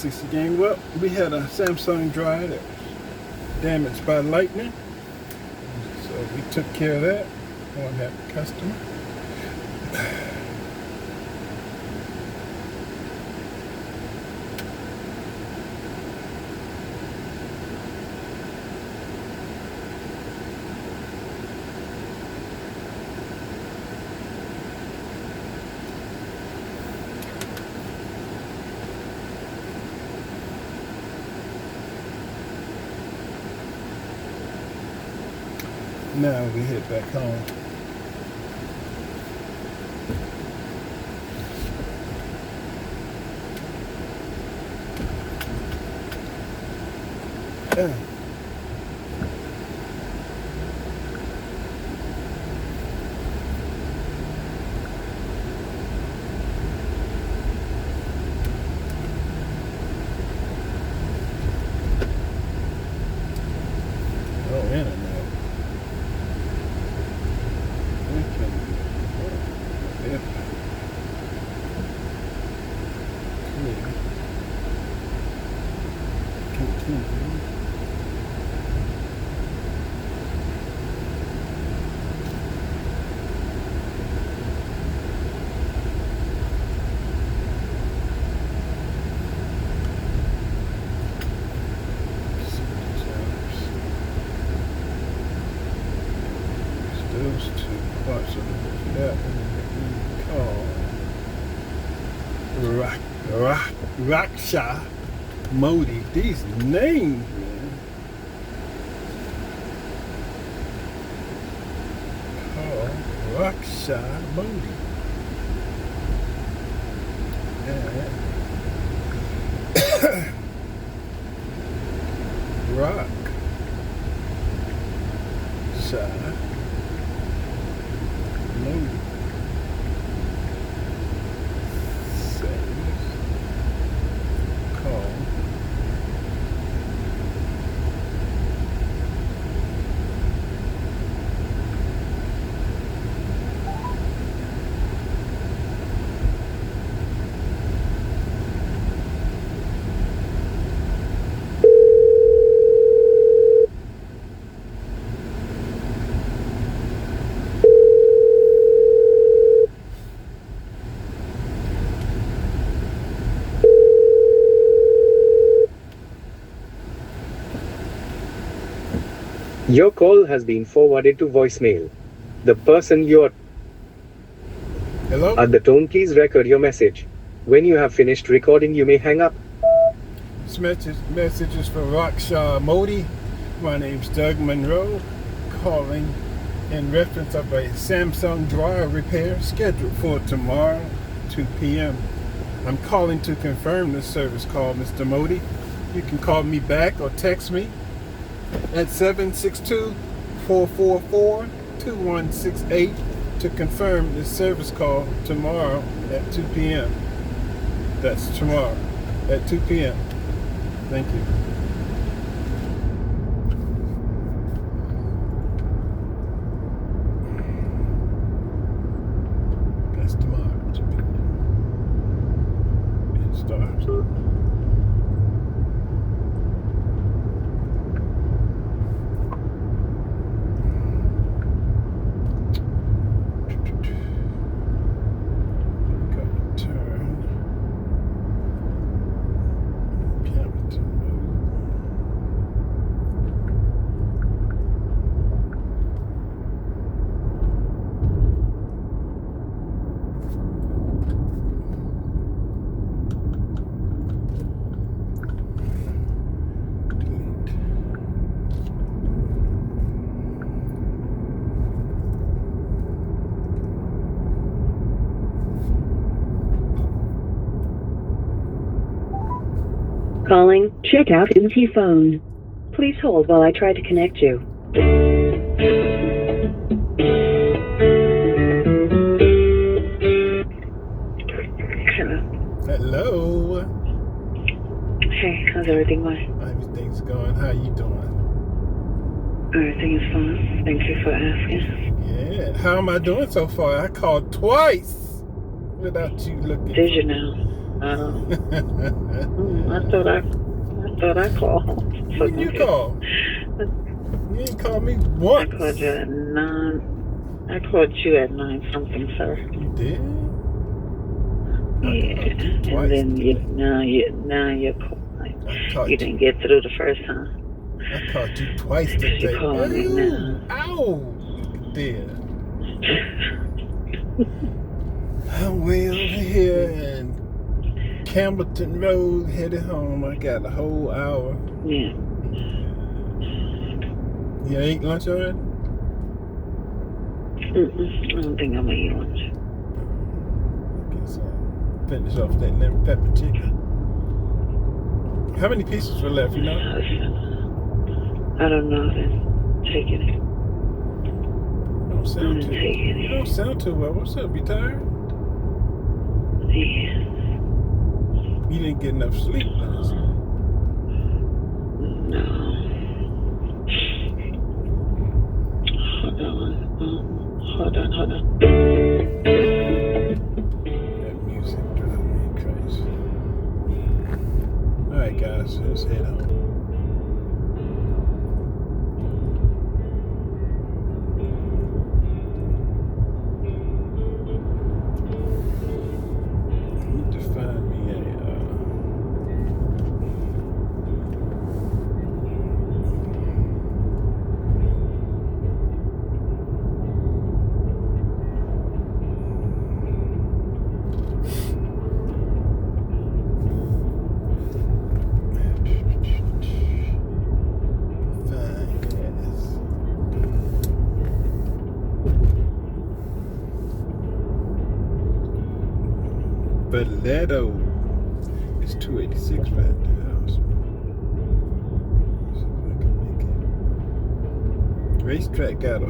360 game. Well, we had a Samsung dryer that was damaged by lightning. So we took care of that on that customer. Now we head back home. Yeah. Oh, internet. Those two parts of that called Raksha Modi. These names, man. Called Raksha Modi. Rock. Sha. Modi. Your call has been forwarded to voicemail. The person you're Hello? at the tone, please record your message. When you have finished recording, you may hang up. This message is for Raksha Modi. My name's Doug Monroe, calling in reference of a Samsung dryer repair scheduled for tomorrow, 2 p.m. I'm calling to confirm this service call, Mr. Modi. You can call me back or text me at 762-444-2168 to confirm this service call tomorrow at 2 p.m. That's tomorrow at 2 p.m. Thank you. That's tomorrow, 2 p.m. It starts. Calling checkout empty phone. Please hold while I try to connect you. Hello. Hello. Hey, how's everything going? Everything's going. How you doing? Everything is fine. Thank you for asking. Yeah. How am I doing so far? I called twice without you looking. Did you now? I don't. I thought I called. When you call? You ain't called me I once. called you at 9. I called you at 9 something, sir. You did? Yeah. I called you twice. And then now you're calling. I called You didn't get through the first time. I called you twice today. You calling me now. Ow! There. I'm way over here in Campbellton Road, headed home. I got a whole hour. Yeah. You ate lunch already? I don't think I'm gonna eat lunch. I guess I'll finish off that lemon pepper chicken. How many pieces were left, you know? I don't know. Then taking it. You don't sound too Take it. You don't sound too well. What's up? You tired? Yeah. You didn't get enough sleep last night. No. Hold on. That music drives me crazy. Alright guys, let's head home. I need to find me Bledsoe. It's 286 right there. See if I can make it. Racetrack got a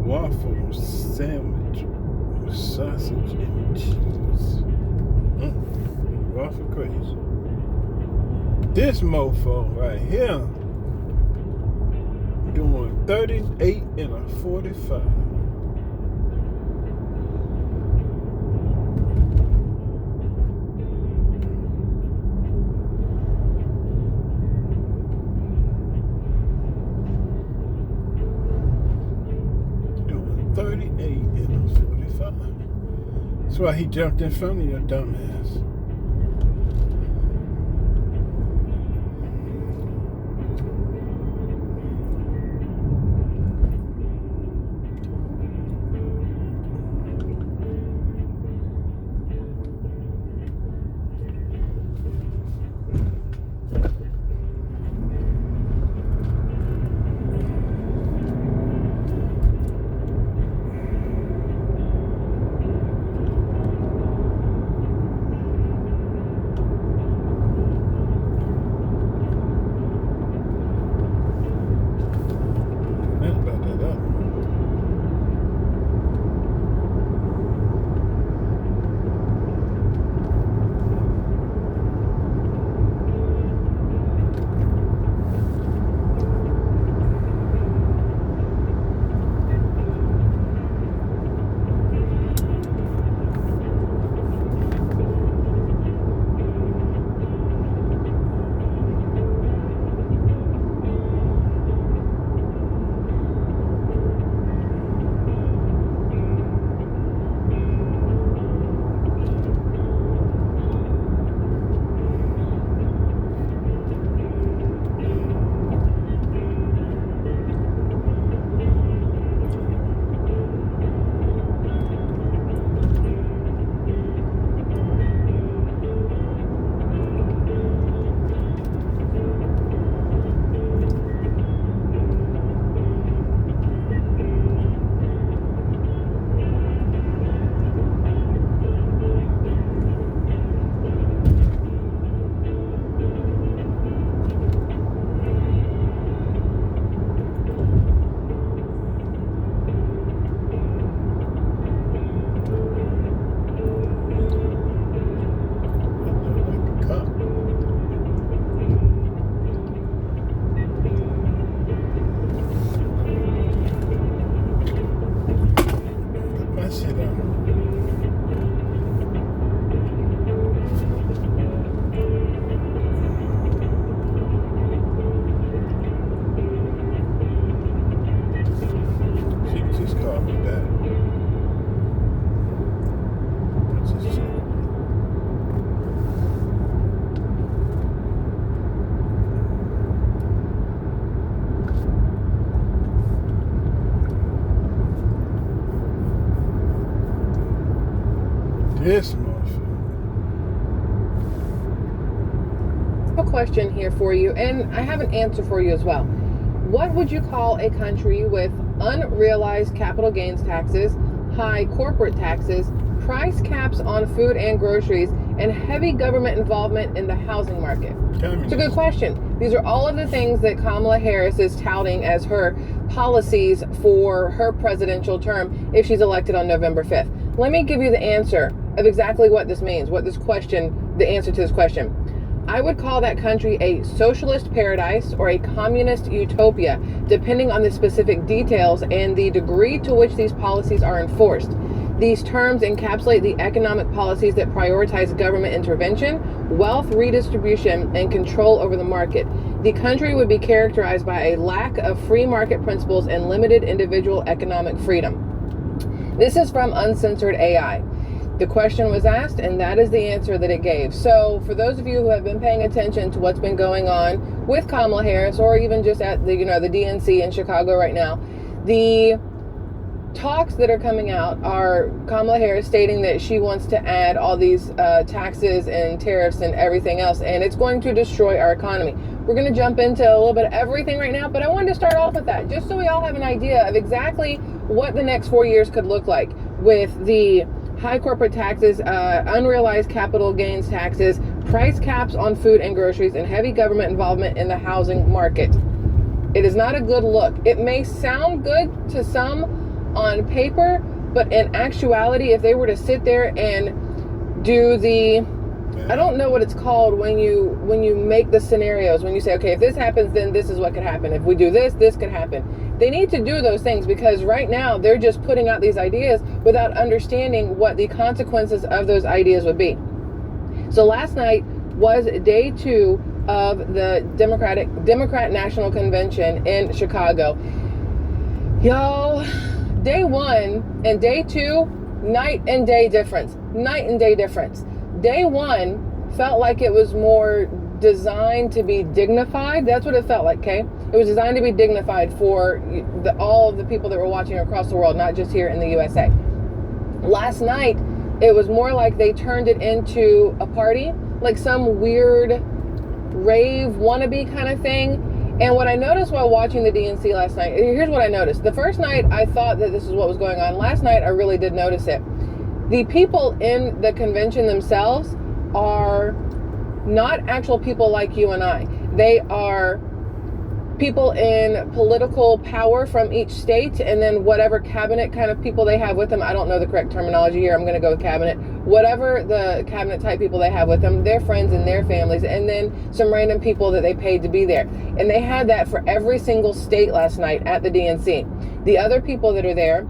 waffle sandwich with sausage and cheese. Waffle crazy. This mofo right here doing 38 and a 45. Doing 38 and a 45. That's why he jumped in front of your dumbass. Here's some more food. I have a question here for you, and I have an answer for you as well. What would you call a country with unrealized capital gains taxes, high corporate taxes, price caps on food and groceries, and heavy government involvement in the housing market? It's a good question. These are all of the things that Kamala Harris is touting as her policies for her presidential term if she's elected on November 5th. Let me give you the answer of exactly what this means, the answer to this question. I would call that country a socialist paradise or a communist utopia, depending on the specific details and the degree to which these policies are enforced. These terms encapsulate the economic policies that prioritize government intervention, wealth redistribution, and control over the market. The country would be characterized by a lack of free market principles and limited individual economic freedom. This is from Uncensored AI. The question was asked, and that is the answer that it gave. So for those of you who have been paying attention to what's been going on with Kamala Harris, or even just at the DNC in Chicago right now, the talks that are coming out are Kamala Harris stating that she wants to add all these taxes and tariffs and everything else, and it's going to destroy our economy. We're going to jump into a little bit of everything right now, but I wanted to start off with that, just so we all have an idea of exactly what the next 4 years could look like with the high corporate taxes, unrealized capital gains taxes, price caps on food and groceries, and heavy government involvement in the housing market. It is not a good look. It may sound good to some on paper, but in actuality, if they were to sit there and do the, I don't know what it's called when you make the scenarios, when you say, okay, if this happens, then this is what could happen. If we do this, this could happen. They need to do those things, because right now they're just putting out these ideas without understanding what the consequences of those ideas would be. So last night was day 2 of the Democrat National Convention in Chicago. Y'all, day 1 and day 2, night and day difference. Day 1 felt like it was more designed to be dignified. That's what it felt like, okay? It was designed to be dignified for all of the people that were watching across the world, not just here in the USA. Last night, it was more like they turned it into a party, like some weird rave wannabe kind of thing. And what I noticed while watching the DNC last night, here's what I noticed. The first night, I thought that this is what was going on. Last night, I really did notice it. The people in the convention themselves are not actual people like you and I. They are people in political power from each state, and then whatever cabinet kind of people they have with them. I don't know the correct terminology here. I'm going to go with cabinet. Whatever the cabinet type people they have with them, their friends and their families, and then some random people that they paid to be there. And they had that for every single state last night at the DNC. The other people that are there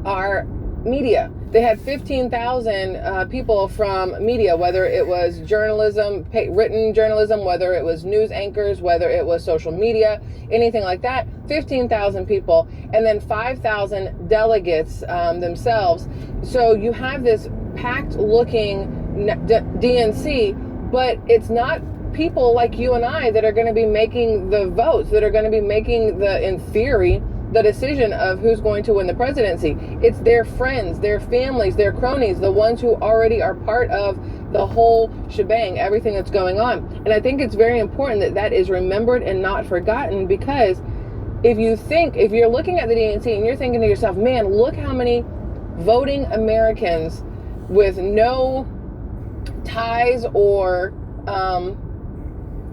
are media. They had 15,000 people from media, whether it was journalism, written journalism, whether it was news anchors, whether it was social media, anything like that. 15,000 people, and then 5,000 delegates themselves. So you have this packed looking DNC, but it's not people like you and I that are going to be making the votes, that are going to be making in theory, the decision of who's going to win the presidency. It's their friends, their families, their cronies, the ones who already are part of the whole shebang, everything that's going on. And I think it's very important that that is remembered and not forgotten, because if you're looking at the DNC and you're thinking to yourself, man, look how many voting Americans with no ties or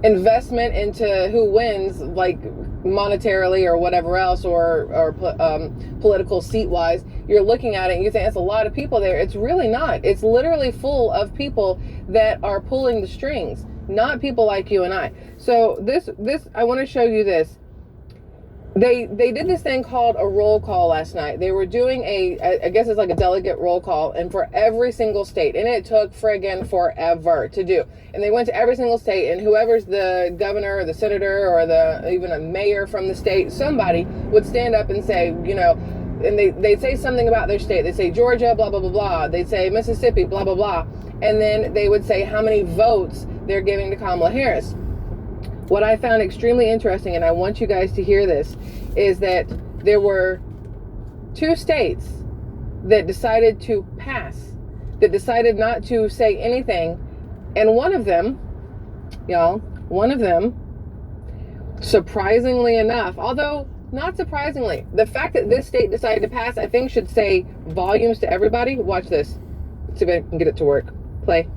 investment into who wins, like monetarily or whatever else, or political seat wise, you're looking at it and you think that's a lot of people there. It's really not. It's literally full of people that are pulling the strings, not people like you and I. So this I want to show you this. They did this thing called a roll call last night. They were doing I guess it's like a delegate roll call, and for every single state, and it took friggin' forever to do. And they went to every single state, and whoever's the governor or the senator or even a mayor from the state, somebody would stand up and say, and they'd say something about their state. They'd say Georgia, blah, blah, blah, blah. They'd say Mississippi, blah, blah, blah. And then they would say how many votes they're giving to Kamala Harris. What I found extremely interesting, and I want you guys to hear this, is that there were 2 states that decided to pass that decided not to say anything. And one of them, surprisingly enough, although not surprisingly, the fact that this state decided to pass, I think, should say volumes to everybody. Watch this. Let's see if I can get it to work. Play.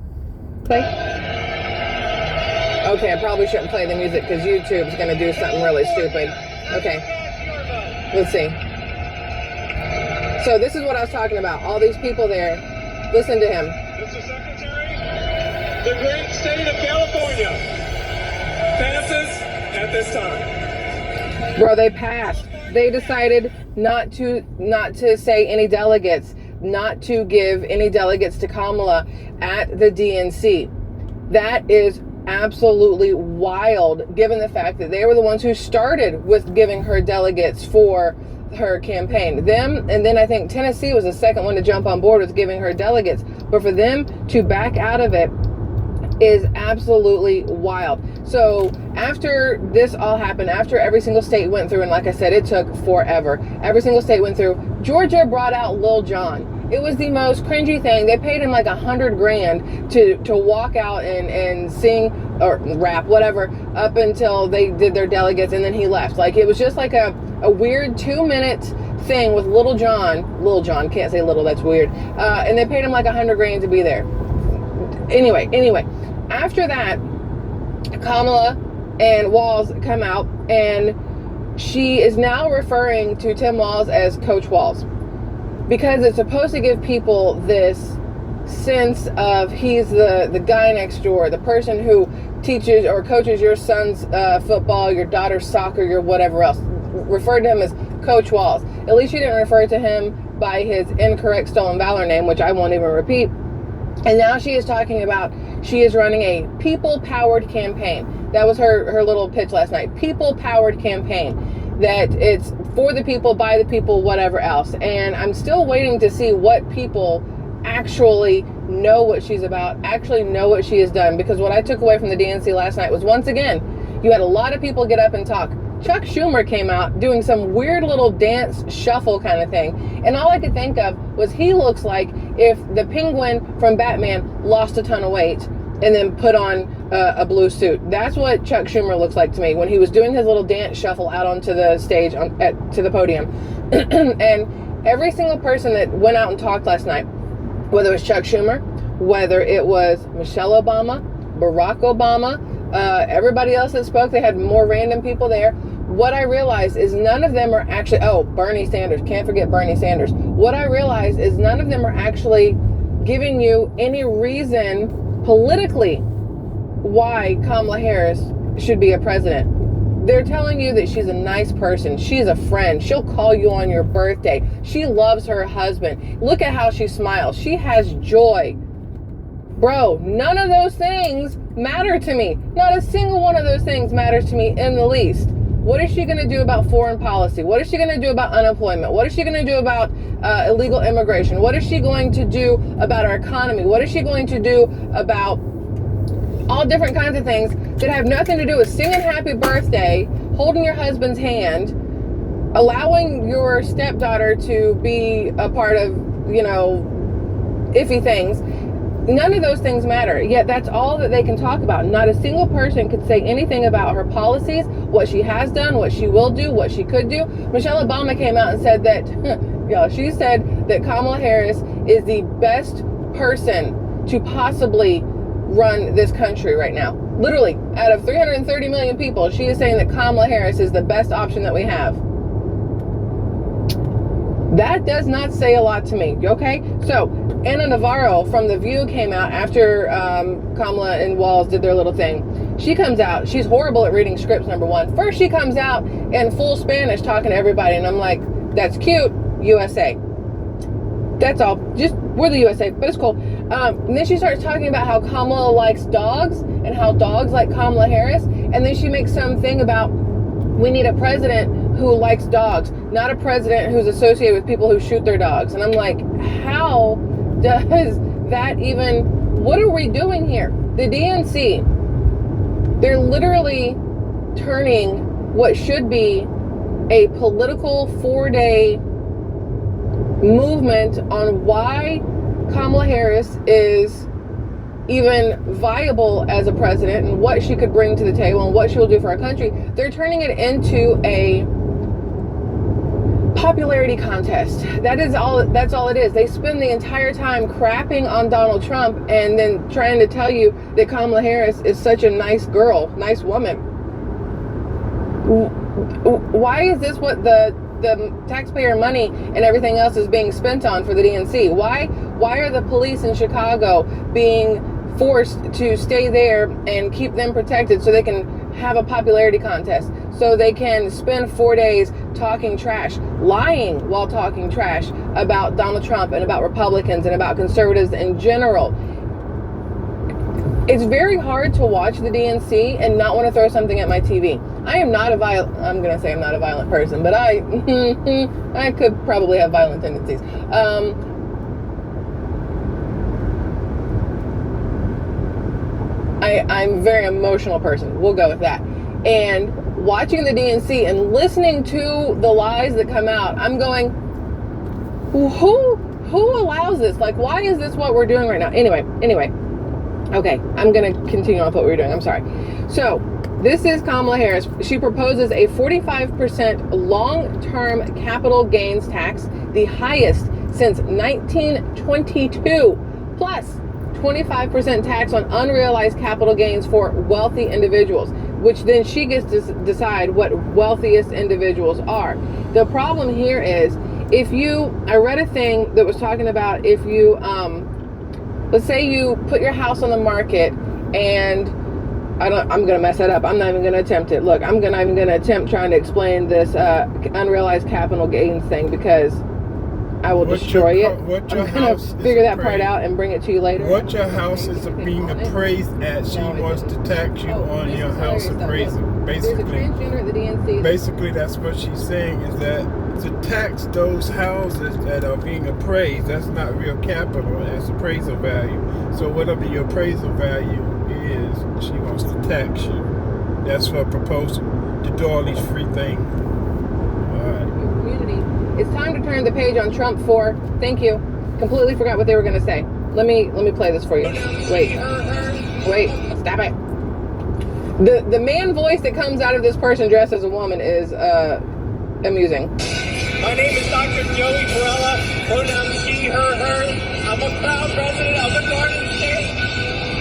Okay, I probably shouldn't play the music because YouTube's going to do something really stupid. Okay, let's see. So this is what I was talking about. All these people there. Listen to him. Mr. Secretary, the great state of California passes at this time. Bro, they passed. They decided not to say any delegates, not to give any delegates to Kamala at the DNC. That is absolutely wild, given the fact that they were the ones who started with giving her delegates for her campaign. Them, and then I think Tennessee was the second one to jump on board with giving her delegates. But for them to back out of it is absolutely wild. So after this all happened, after every single state went through, and like I said, it took forever. Every single state went through. Georgia brought out Lil Jon. It was the most cringy thing. They paid him like $100,000 to walk out and sing or rap, whatever, up until they did their delegates, and then he left. Like, it was just like a weird 2-minute thing with Lil Jon, can't say little, that's weird. And they paid him like $100,000 to be there. Anyway, after that, Kamala and Walz come out, and she is now referring to Tim Walz as Coach Walz, because it's supposed to give people this sense of he's the guy next door, the person who teaches or coaches your son's football, your daughter's soccer, your whatever else. Referred to him as Coach Walz. At least you didn't refer to him by his incorrect stolen valor name, which I won't even repeat. And now she is talking about she is running a people-powered campaign. That was her little pitch last night. People-powered campaign. That it's for the people, by the people, whatever else. And I'm still waiting to see what people actually know what she's about, actually know what she has done. Because what I took away from the DNC last night was, once again, you had a lot of people get up and talk. Chuck Schumer came out doing some weird little dance shuffle kind of thing. And all I could think of was he looks like if the Penguin from Batman lost a ton of weight and then put on a blue suit. That's what Chuck Schumer looks like to me when he was doing his little dance shuffle out onto the stage, to the podium. And every single person that went out and talked last night, whether it was Chuck Schumer, whether it was Michelle Obama, Barack Obama, everybody else that spoke, they had more random people there. What I realized is none of them are actually, Bernie Sanders, can't forget Bernie Sanders. What I realized is none of them are actually giving you any reason politically why Kamala Harris should be a president. They're telling you that she's a nice person. She's a friend. She'll call you on your birthday. She loves her husband. Look at how she smiles. She has joy. Bro, none of those things matter to me. Not a single one of those things matters to me in the least. What is she going to do about foreign policy? What is she going to do about unemployment? What is she going to do about illegal immigration? What is she going to do about our economy? What is she going to do about all different kinds of things that have nothing to do with singing happy birthday, holding your husband's hand, allowing your stepdaughter to be a part of, iffy things? None of those things matter, yet that's all that they can talk about. Not a single person could say anything about her policies, what she has done, what she will do, what she could do. Michelle Obama came out and said that, she said that Kamala Harris is the best person to possibly run this country right now. Literally, out of 330 million people, she is saying that Kamala Harris is the best option that we have. That does not say a lot to me, okay? So, Ana Navarro from The View came out after Kamala and Walz did their little thing. She comes out. She's horrible at reading scripts, number one. First, she comes out in full Spanish talking to everybody, and I'm like, that's cute, USA. That's all. Just, we're the USA, but it's cool. And then she starts talking about how Kamala likes dogs and how dogs like Kamala Harris. And then she makes something about we need a president who likes dogs, not a president who's associated with people who shoot their dogs. And I'm like, how does that even, what are we doing here? The DNC, they're literally turning what should be a political 4-day movement on why Kamala Harris is even viable as a president and what she could bring to the table and what she will do for our country, they're turning it into a popularity contest. That's all it is. They spend the entire time crapping on Donald Trump and then trying to tell you that Kamala Harris is such a nice girl, nice woman. Why is this what the taxpayer money and everything else is being spent on for the DNC? Why are the police in Chicago being forced to stay there and keep them protected so they can have a popularity contest, so they can spend 4 days talking trash, lying while talking trash about Donald Trump and about Republicans and about conservatives in general? It's very hard to watch the DNC and not want to throw something at my TV. I'm not a violent person, but I could probably have violent tendencies. I'm a very emotional person. We'll go with that. And watching the DNC and listening to the lies that come out, I'm going, who allows this? Like, why is this what we're doing right now? Anyway. Okay, I'm going to continue on with what we're doing. I'm sorry. So, this is Kamala Harris. She proposes a 45% long-term capital gains tax, the highest since 1922, plus 25% tax on unrealized capital gains for wealthy individuals, which then she gets to decide what wealthiest individuals are. The problem here is, I read a thing that was talking about if you, let's say you put your house on the market and I'm going to mess that up. I'm not even going to attempt it. Look, I'm not even going to attempt trying to explain this unrealized capital gains thing because I will destroy it. I'm going to figure that part out and bring it to you later. What your house is being appraised at, she wants to tax you on your house appraisal. Basically, that's what she's saying, is that to tax those houses that are being appraised, that's not real capital, that's appraisal value. So whatever your appraisal value is, she wants to tax you. That's her proposal, to do all these free things. It's time to turn the page on Trump for, thank you, completely forgot what they were going to say. Let me play this for you. Wait, stop it. The man voice that comes out of this person dressed as a woman is amusing. My name is Dr. Joey Perella, pronouns she, her. I'm a proud resident of the Garden State.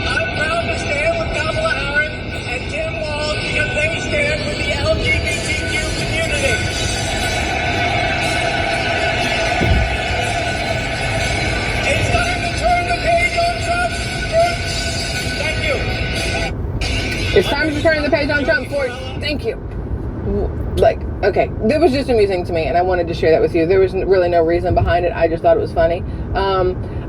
I'm proud to stand with Kamala Harris and Tim Walz because they stand with the LGBTQ community. It's time to turn the page on Trump. Thank you. It's time to turn the page on Trump for, thank you. Like, okay, that was just amusing to me, and I wanted to share that with you. There was really no reason behind it. I just thought it was funny.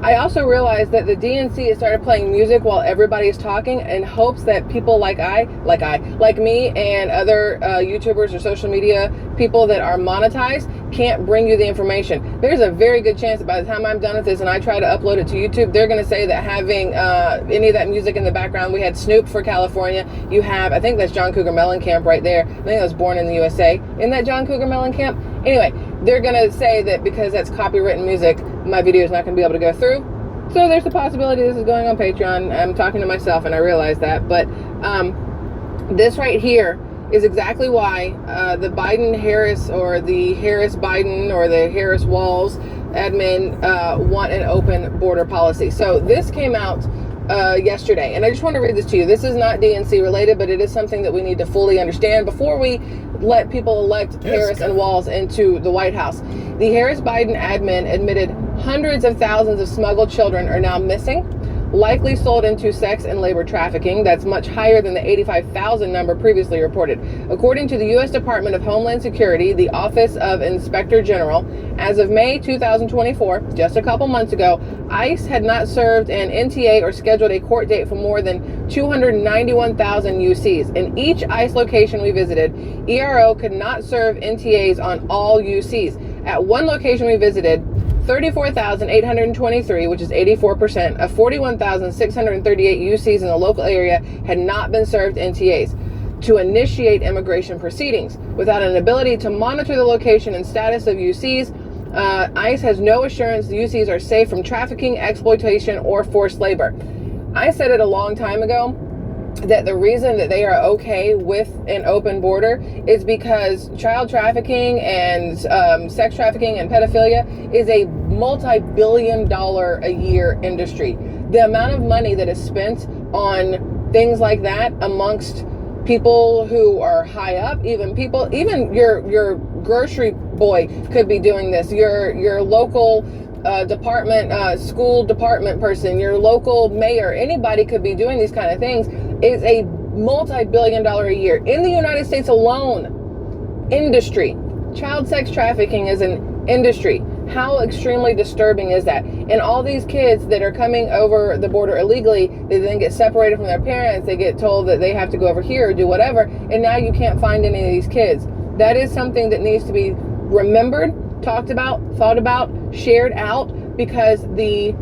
I also realized that the DNC has started playing music while everybody's talking in hopes that people like me and other YouTubers or social media people that are monetized can't bring you the information. There's a very good chance that by the time I'm done with this and I try to upload it to YouTube, they're going to say that having any of that music in the background, we had Snoop for California. You have, I think that's John Cougar Mellencamp right there. I think that was Born in the USA. Isn't that John Cougar Mellencamp? Anyway, they're going to say that because that's copywritten music, my video is not going to be able to go through. So there's the possibility this is going on Patreon. I'm talking to myself and I realize that. But this right here is exactly why the Biden-Harris or the Harris-Biden or the Harris-Walz admin want an open border policy. So this came out yesterday, and I just want to read this to you. This is not DNC related, but it is something that we need to fully understand before we let people elect Harris and Walz into the White House. The Harris-Biden admin admitted hundreds of thousands of smuggled children are now missing, likely sold into sex and labor trafficking. That's much higher than the 85,000 number previously reported. According to the U.S. Department of Homeland Security, the Office of Inspector General, as of May 2024, just a couple months ago, ICE had not served an NTA or scheduled a court date for more than 291,000 UCs. In each ICE location we visited, ERO could not serve NTAs on all UCs. At one location we visited, 34,823, which is 84%, of 41,638 UCs in the local area had not been served NTAs to initiate immigration proceedings. Without an ability to monitor the location and status of UCs, ICE has no assurance the UCs are safe from trafficking, exploitation, or forced labor. I said it a long time ago that the reason that they are okay with an open border is because child trafficking and sex trafficking and pedophilia is a multi-billion-dollar a year industry. The amount of money that is spent on things like that amongst people who are high up, even your grocery boy could be doing this, your local school department person, your local mayor, anybody could be doing these kind of things. Is a multi-billion-dollar a year in the United States alone industry. Child sex trafficking is an industry. How extremely disturbing is that? And all these kids that are coming over the border illegally, they then get separated from their parents. They get told that they have to go over here or do whatever, and now you can't find any of these kids. That is something that needs to be remembered, talked about, thought about, shared out, because the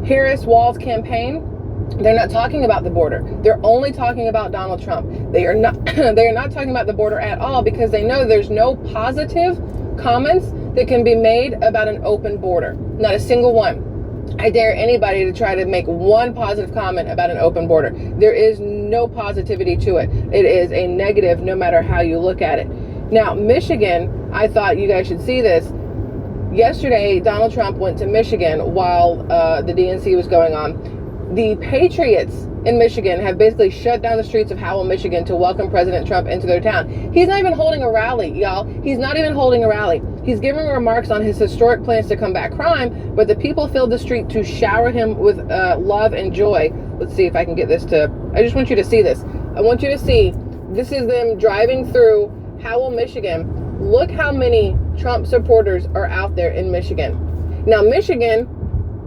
Harris-Walz campaign, they're not talking about the border. They're only talking about Donald Trump. They are not talking about the border at all, because they know there's no positive comments that can be made about an open border. Not a single one. I dare anybody to try to make one positive comment about an open border. There is no positivity to it. It is a negative no matter how you look at it. Now, Michigan, I thought you guys should see this. Yesterday, Donald Trump went to Michigan while the DNC was going on. The Patriots in Michigan have basically shut down the streets of Howell, Michigan to welcome President Trump into their town. He's not even holding a rally, y'all. He's not even holding a rally. He's giving remarks on his historic plans to combat crime, but the people filled the street to shower him with love and joy. Let's see if I can get this to... I just want you to see this. I want you to see, this is them driving through Howell, Michigan. Look how many Trump supporters are out there in Michigan. Now, Michigan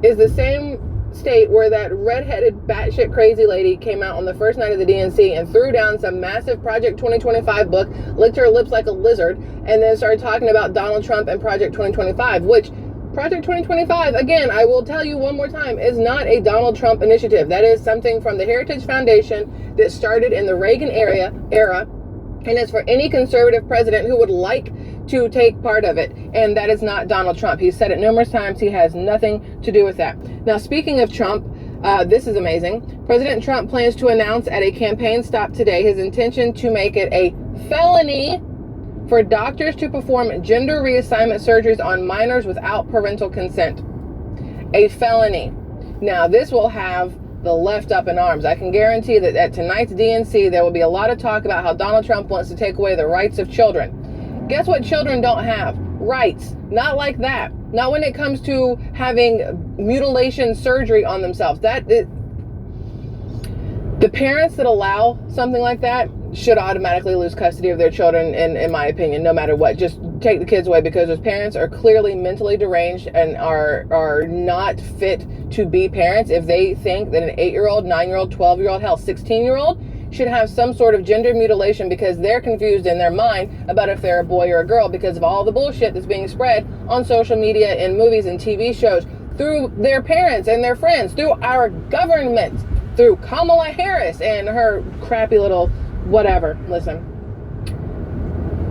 is the same state where that redheaded batshit crazy lady came out on the first night of the DNC and threw down some massive Project 2025 book, licked her lips like a lizard, and then started talking about Donald Trump and Project 2025, which Project 2025, again, I will tell you one more time, is not a Donald Trump initiative. That is something from the Heritage Foundation that started in the Reagan era, and it's for any conservative president who would like to take part of it. And that is not Donald Trump. He's said it numerous times. He has nothing to do with that. Now, speaking of Trump, this is amazing. President Trump plans to announce at a campaign stop today his intention to make it a felony for doctors to perform gender reassignment surgeries on minors without parental consent. A felony. Now, this will have the left up in arms. I can guarantee that at tonight's DNC, there will be a lot of talk about how Donald Trump wants to take away the rights of children. Guess what children don't have? Rights. Not like that. Not when it comes to having mutilation surgery on themselves. The parents that allow something like that should automatically lose custody of their children, in my opinion, no matter what. Just take the kids away, because those parents are clearly mentally deranged and are not fit to be parents if they think that an 8-year-old, 9-year-old, 12-year-old, hell, 16-year-old should have some sort of gender mutilation because they're confused in their mind about if they're a boy or a girl because of all the bullshit that's being spread on social media and movies and TV shows through their parents and their friends, through our government, through Kamala Harris and her crappy little whatever. Listen,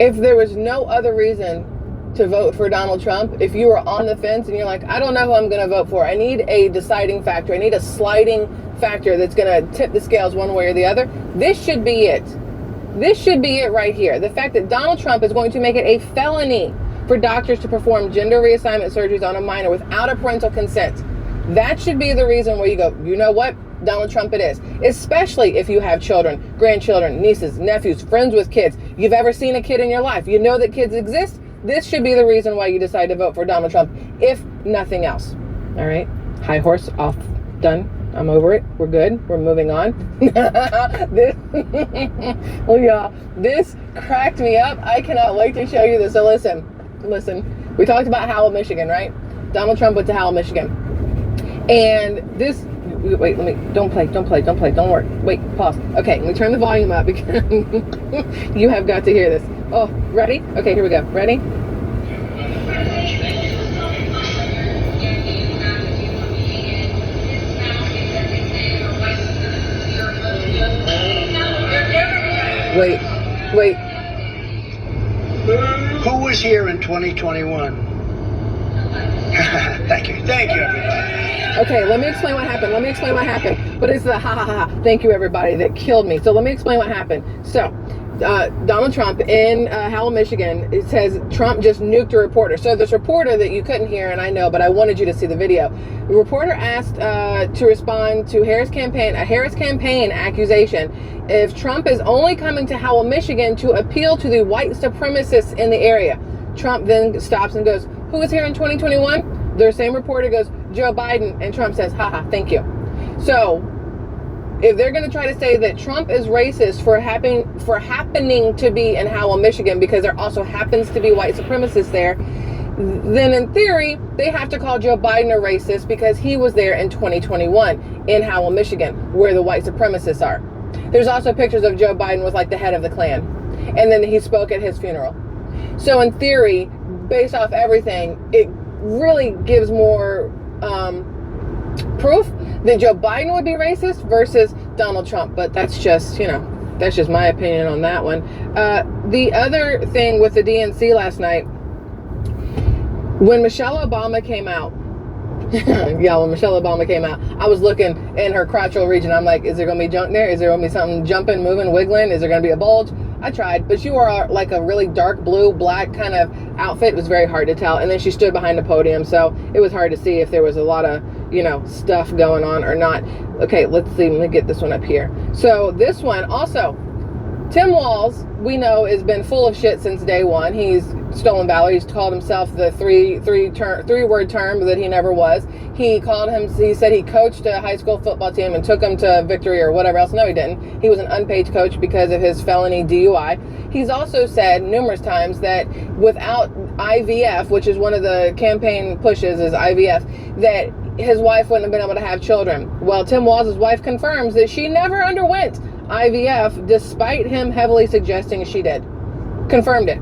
if there was no other reason to vote for Donald Trump, if you were on the fence and you're like, I don't know who I'm going to vote for, I need a deciding factor, I need a sliding factor that's going to tip the scales one way or the other, this should be it. This should be it right here. The fact that Donald Trump is going to make it a felony for doctors to perform gender reassignment surgeries on a minor without a parental consent. That should be the reason where you go, you know what? Donald Trump it is. Especially if you have children, grandchildren, nieces, nephews, friends with kids. You've ever seen a kid in your life. You know that kids exist. This should be the reason why you decide to vote for Donald Trump, if nothing else. All right? High horse off. Done. I'm over it. We're good. We're moving on. Well, yeah, this cracked me up. I cannot wait to show you this. So listen. We talked about Howell, Michigan, right? Donald Trump went to Howell, Michigan. And this, wait, don't play, don't worry. Wait, pause. Okay, let me turn the volume up because you have got to hear this. Oh, ready? Okay, here we go. Ready? Wait. Who was here in 2021? Thank you, everybody. Okay, let me explain what happened. But it's the ha ha ha, thank you everybody that killed me. So let me explain what happened. So, Donald Trump in Howell, Michigan, it says Trump just nuked a reporter. So this reporter that you couldn't hear, and I know, but I wanted you to see the video. The reporter asked to respond to a Harris campaign accusation if Trump is only coming to Howell, Michigan to appeal to the white supremacists in the area. Trump then stops and goes, who was here in 2021? The same reporter goes, Joe Biden, and Trump says, haha, thank you. So if they're going to try to say that Trump is racist for happening to be in Howell, Michigan, because there also happens to be white supremacists there, then in theory, they have to call Joe Biden a racist because he was there in 2021 in Howell, Michigan, where the white supremacists are. There's also pictures of Joe Biden with like the head of the Klan. And then he spoke at his funeral. So in theory, based off everything, it really gives more proof that Joe Biden would be racist versus Donald Trump. But that's just, that's just my opinion on that one. The other thing with the DNC last night, when Michelle Obama came out, when Michelle Obama came out, I was looking in her crotchal region. I'm like, is there going to be junk there? Is there going to be something jumping, moving, wiggling? Is there going to be a bulge? I tried, but she wore like a really dark blue, black kind of outfit. It was very hard to tell. And then she stood behind the podium, so it was hard to see if there was a lot of, stuff going on or not. Okay, let's see. Let me get this one up here. So this one also, Tim Walz, we know, has been full of shit since day one. He's stolen valor. He's called himself the three-word term that he never was. He said he coached a high school football team and took them to victory or whatever else. No, he didn't. He was an unpaid coach because of his felony DUI. He's also said numerous times that without IVF, which is one of the campaign pushes is IVF, that his wife wouldn't have been able to have children. Well, Tim Walz's wife confirms that she never underwent IVF despite him heavily suggesting she did. Confirmed it.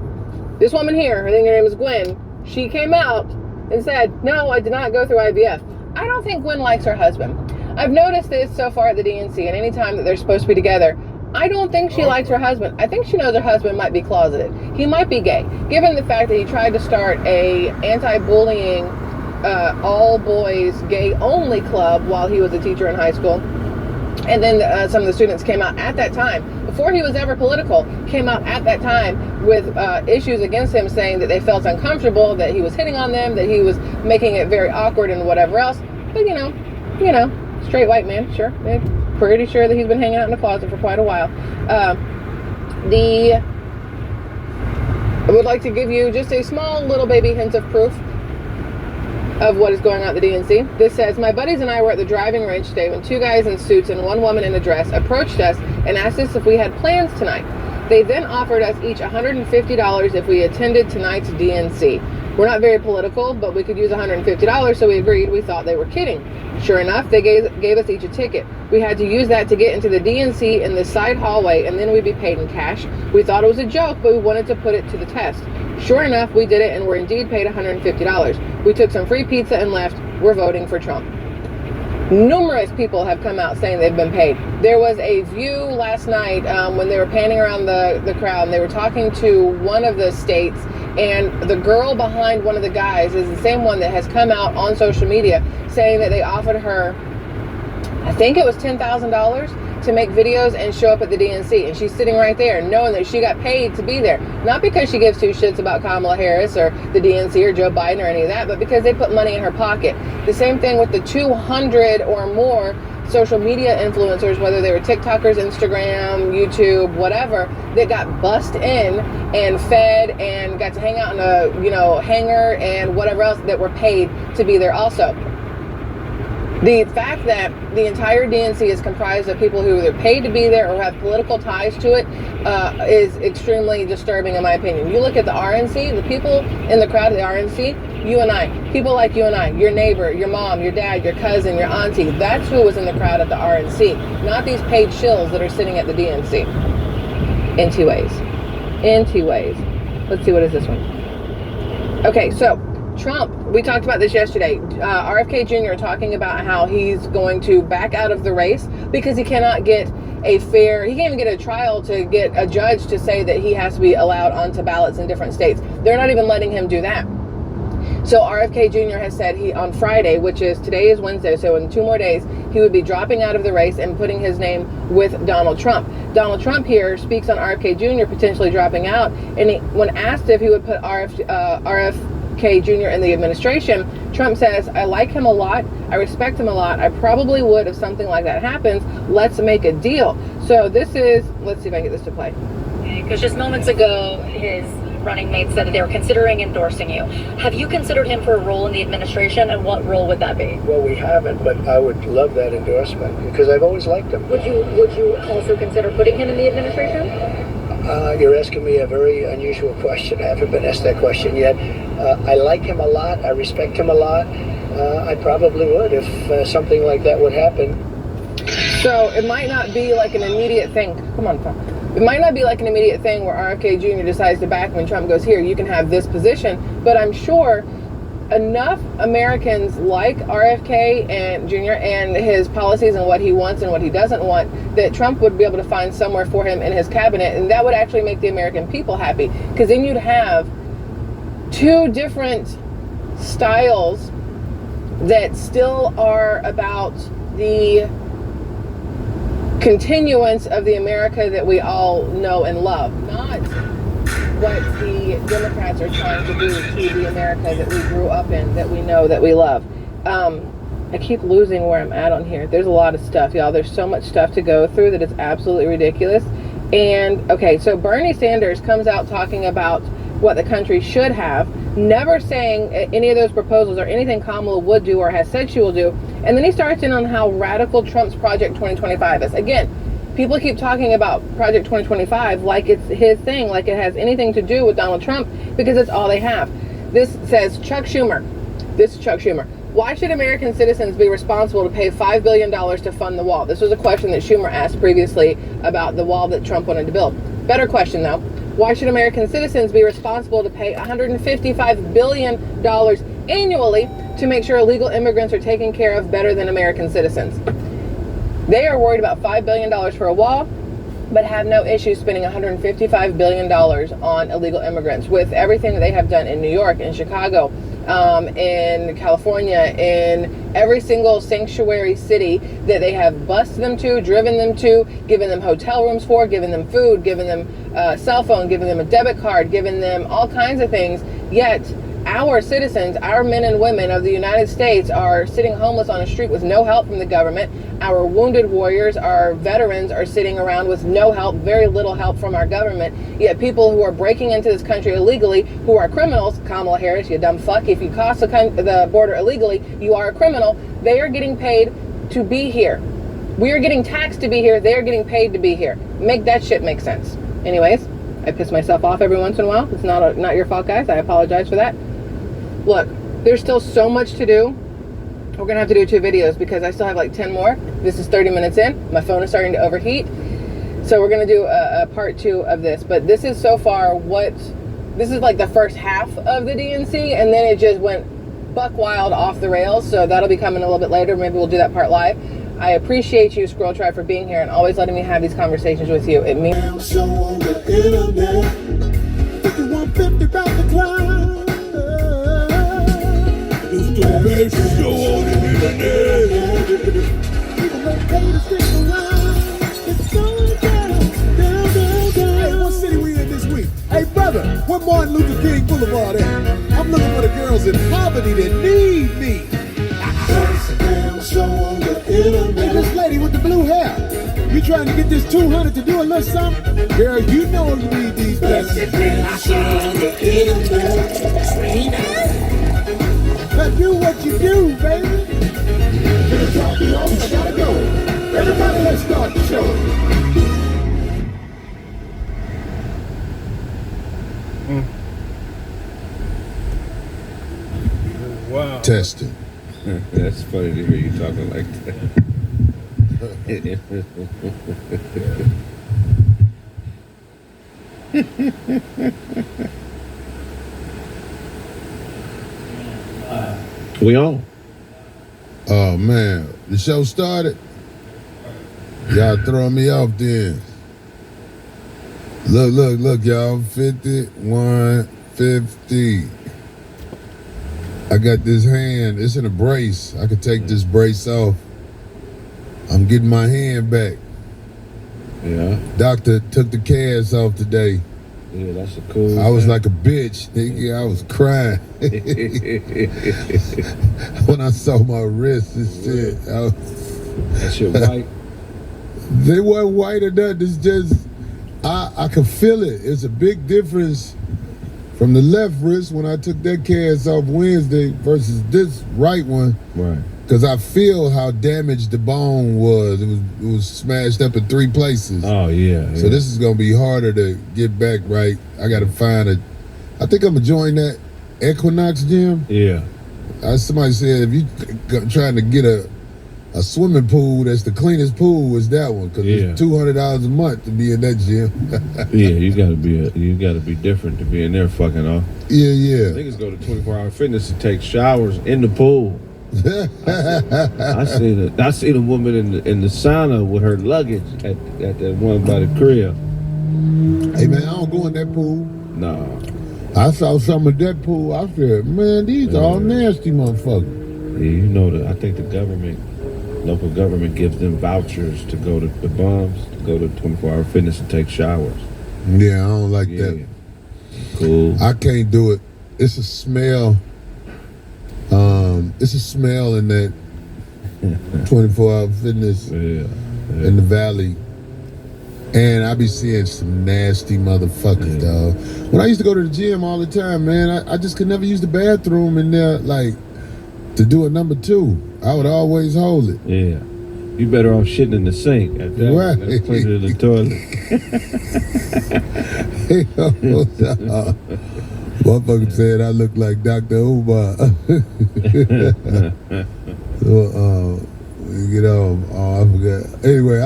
This woman here, I think her name is Gwen, she came out and said, no, I did not go through IVF. I don't think Gwen likes her husband. I've noticed this so far at the DNC, and any time that they're supposed to be together, I don't think she likes her husband. I think she knows her husband might be closeted. He might be gay, given the fact that he tried to start a anti-bullying, all-boys, gay-only club while he was a teacher in high school. And then some of the students came out at that time, before he was ever political, came out at that time with issues against him, saying that they felt uncomfortable, that he was hitting on them, that he was making it very awkward and whatever else. But straight white man, sure. They're pretty sure that he's been hanging out in the closet for quite a while. I would like to give you just a small little baby hint of proof of what is going on at the DNC. This says, my buddies and I were at the driving range today when two guys in suits and one woman in a dress approached us and asked us if we had plans tonight. They then offered us each $150 if we attended tonight's DNC. We're not very political, but we could use $150, so we agreed. We thought they were kidding. Sure enough, they gave us each a ticket. We had to use that to get into the DNC in the side hallway, and then we'd be paid in cash. We thought it was a joke, but we wanted to put it to the test. Sure enough, we did it and were indeed paid $150. We took some free pizza and left. We're voting for Trump. Numerous people have come out saying they've been paid. There was a view last night when they were panning around the crowd, and they were talking to one of the states, and the girl behind one of the guys is the same one that has come out on social media saying that they offered her, I think it was $10,000 to make videos and show up at the DNC. And she's sitting right there knowing that she got paid to be there. Not because she gives two shits about Kamala Harris or the DNC or Joe Biden or any of that, but because they put money in her pocket. The same thing with the 200 or more social media influencers, whether they were TikTokers, Instagram, YouTube, whatever, that got bussed in and fed and got to hang out in a, hangar and whatever else, that were paid to be there also. The fact that the entire DNC is comprised of people who are either paid to be there or have political ties to it is extremely disturbing in my opinion. You look at the RNC, the people in the crowd of the RNC, you and I, people like you and I, your neighbor, your mom, your dad, your cousin, your auntie, that's who was in the crowd at the RNC, not these paid shills that are sitting at the DNC. In two ways. Let's see, what is this one? Okay, so Trump, we talked about this yesterday. RFK Jr. talking about how he's going to back out of the race because he cannot get he can't even get a trial to get a judge to say that he has to be allowed onto ballots in different states. They're not even letting him do that. So RFK Jr. has said on Friday, today is Wednesday, so in 2 more days, he would be dropping out of the race and putting his name with Donald Trump. Donald Trump here speaks on RFK Jr. potentially dropping out, and when asked if he would put RFK Jr. in the administration, Trump says, I like him a lot, I respect him a lot, I probably would if something like that happens, let's make a deal. So let's see if I can get this to play. Because just moments ago, his running mate said that they were considering endorsing you. Have you considered him for a role in the administration, and what role would that be? Well, we haven't, but I would love that endorsement because I've always liked him. Would you also consider putting him in the administration? You're asking me a very unusual question. I haven't been asked that question yet. I like him a lot. I respect him a lot. I probably would if something like that would happen. So it might not be like an immediate thing. Come on, Tom. It might not be like an immediate thing where RFK Jr. decides to back when Trump goes, here, you can have this position. But I'm sure enough Americans like RFK and Jr. and his policies and what he wants and what he doesn't want that Trump would be able to find somewhere for him in his cabinet. And that would actually make the American people happy. Because then you'd have 2 different styles that still are about the continuance of the America that we all know and love, not what the Democrats are trying to do to the America that we grew up in, that we know, that we love. I keep losing where I'm at on here. There's a lot of stuff, y'all. There's so much stuff to go through that it's absolutely ridiculous. And okay, so Bernie Sanders comes out talking about what the country should have, never saying any of those proposals or anything Kamala would do or has said she will do. And then he starts in on how radical Trump's Project 2025 is. Again, people keep talking about Project 2025 like it's his thing, like it has anything to do with Donald Trump, because it's all they have. This says Chuck Schumer. This is Chuck Schumer. Why should American citizens be responsible to pay $5 billion to fund the wall? This was a question that Schumer asked previously about the wall that Trump wanted to build. Better question, though. Why should American citizens be responsible to pay $155 billion annually to make sure illegal immigrants are taken care of better than American citizens? They are worried about $5 billion for a wall, but have no issue spending $155 billion on illegal immigrants, with everything that they have done in New York, in Chicago, in California, in every single sanctuary city that they have bused them to, driven them to, given them hotel rooms for, given them food, given them a cell phone, given them a debit card, given them all kinds of things. Yet our citizens, our men and women of the United States, are sitting homeless on a street with no help from the government. Our wounded warriors, our veterans, are sitting around with no help, very little help from our government. Yet people who are breaking into this country illegally, who are criminals, Kamala Harris, you dumb fuck, if you cross the border illegally, you are a criminal. They are getting paid to be here. We are getting taxed to be here. They are getting paid to be here. Make that shit make sense. Anyways, I piss myself off every once in a while. It's not your fault, guys. I apologize for that. Look, there's still so much to do. We're going to have to do 2 videos because I still have like 10 more. This is 30 minutes in. My phone is starting to overheat. So we're going to do a part 2 of this. But this is so far this is like the first half of the DNC, and then it just went buck wild off the rails. So that'll be coming a little bit later. Maybe we'll do that part live. I appreciate you, Squirrel Tribe, for being here and always letting me have these conversations with you. It means... Show on the internet, 5150 about the cloud. It's the best show on the internet. People don't pay to stick around. It's going down. Hey, what city we in this week? Hey, brother, where Martin Luther King Boulevard at? I'm looking for the girls in poverty that need me. Show on the internet. Hey, this lady with the blue hair. You trying to get this 200 to do a little something? Girl, you know you need these blessings. Show on the internet. Now do what you do, baby. Gonna drop you off, I gotta go. Everybody, let's start the show. Wow. Testing. That's funny to hear you talking like that. We on. Oh man, the show started. Y'all throwing me off then. Look, y'all. 5150. I got this hand. It's in a brace. I could take this brace off. I'm getting my hand back. Yeah. Doctor took the cast off today. Yeah, that's a cool. I was like a bitch, nigga. I was crying when I saw my wrist and shit. That shit white. They weren't white or nothing. It's just I could feel it. It's a big difference from the left wrist when I took that cast off Wednesday versus this right one. Right. Because I feel how damaged the bone was. It was smashed up in 3 places. Oh, yeah. So this is going to be harder to get back right. I got to find a... I think I'm going to join that Equinox gym. Yeah. Somebody said if you trying to get a swimming pool that's the cleanest pool, is that one. Because it's $200 a month to be in that gym. Yeah, you gotta be different to be in there fucking off. Yeah. Niggas go to 24-hour fitness to take showers in the pool. I seen a woman in the sauna with her luggage at that one by the crib. Hey man, I don't go in that pool. No. I saw some of that pool. I said, man, these are all nasty motherfuckers. Yeah, you know that. I think the local government gives them vouchers to go to the bums, to go to 24-hour fitness and take showers. Yeah, I don't like that. Cool. I can't do it. It's a smell. It's a smell in that 24-hour fitness in the valley. And I be seeing some nasty motherfuckers, dog. When I used to go to the gym all the time, man, I just could never use the bathroom in there, like, to do a number 2. I would always hold it. Yeah. You better off shitting in the sink at that. Right. Let's clean it in the toilet. Motherfucker said I look like Dr. Umar. So, get on. Oh, I forgot. Anyway,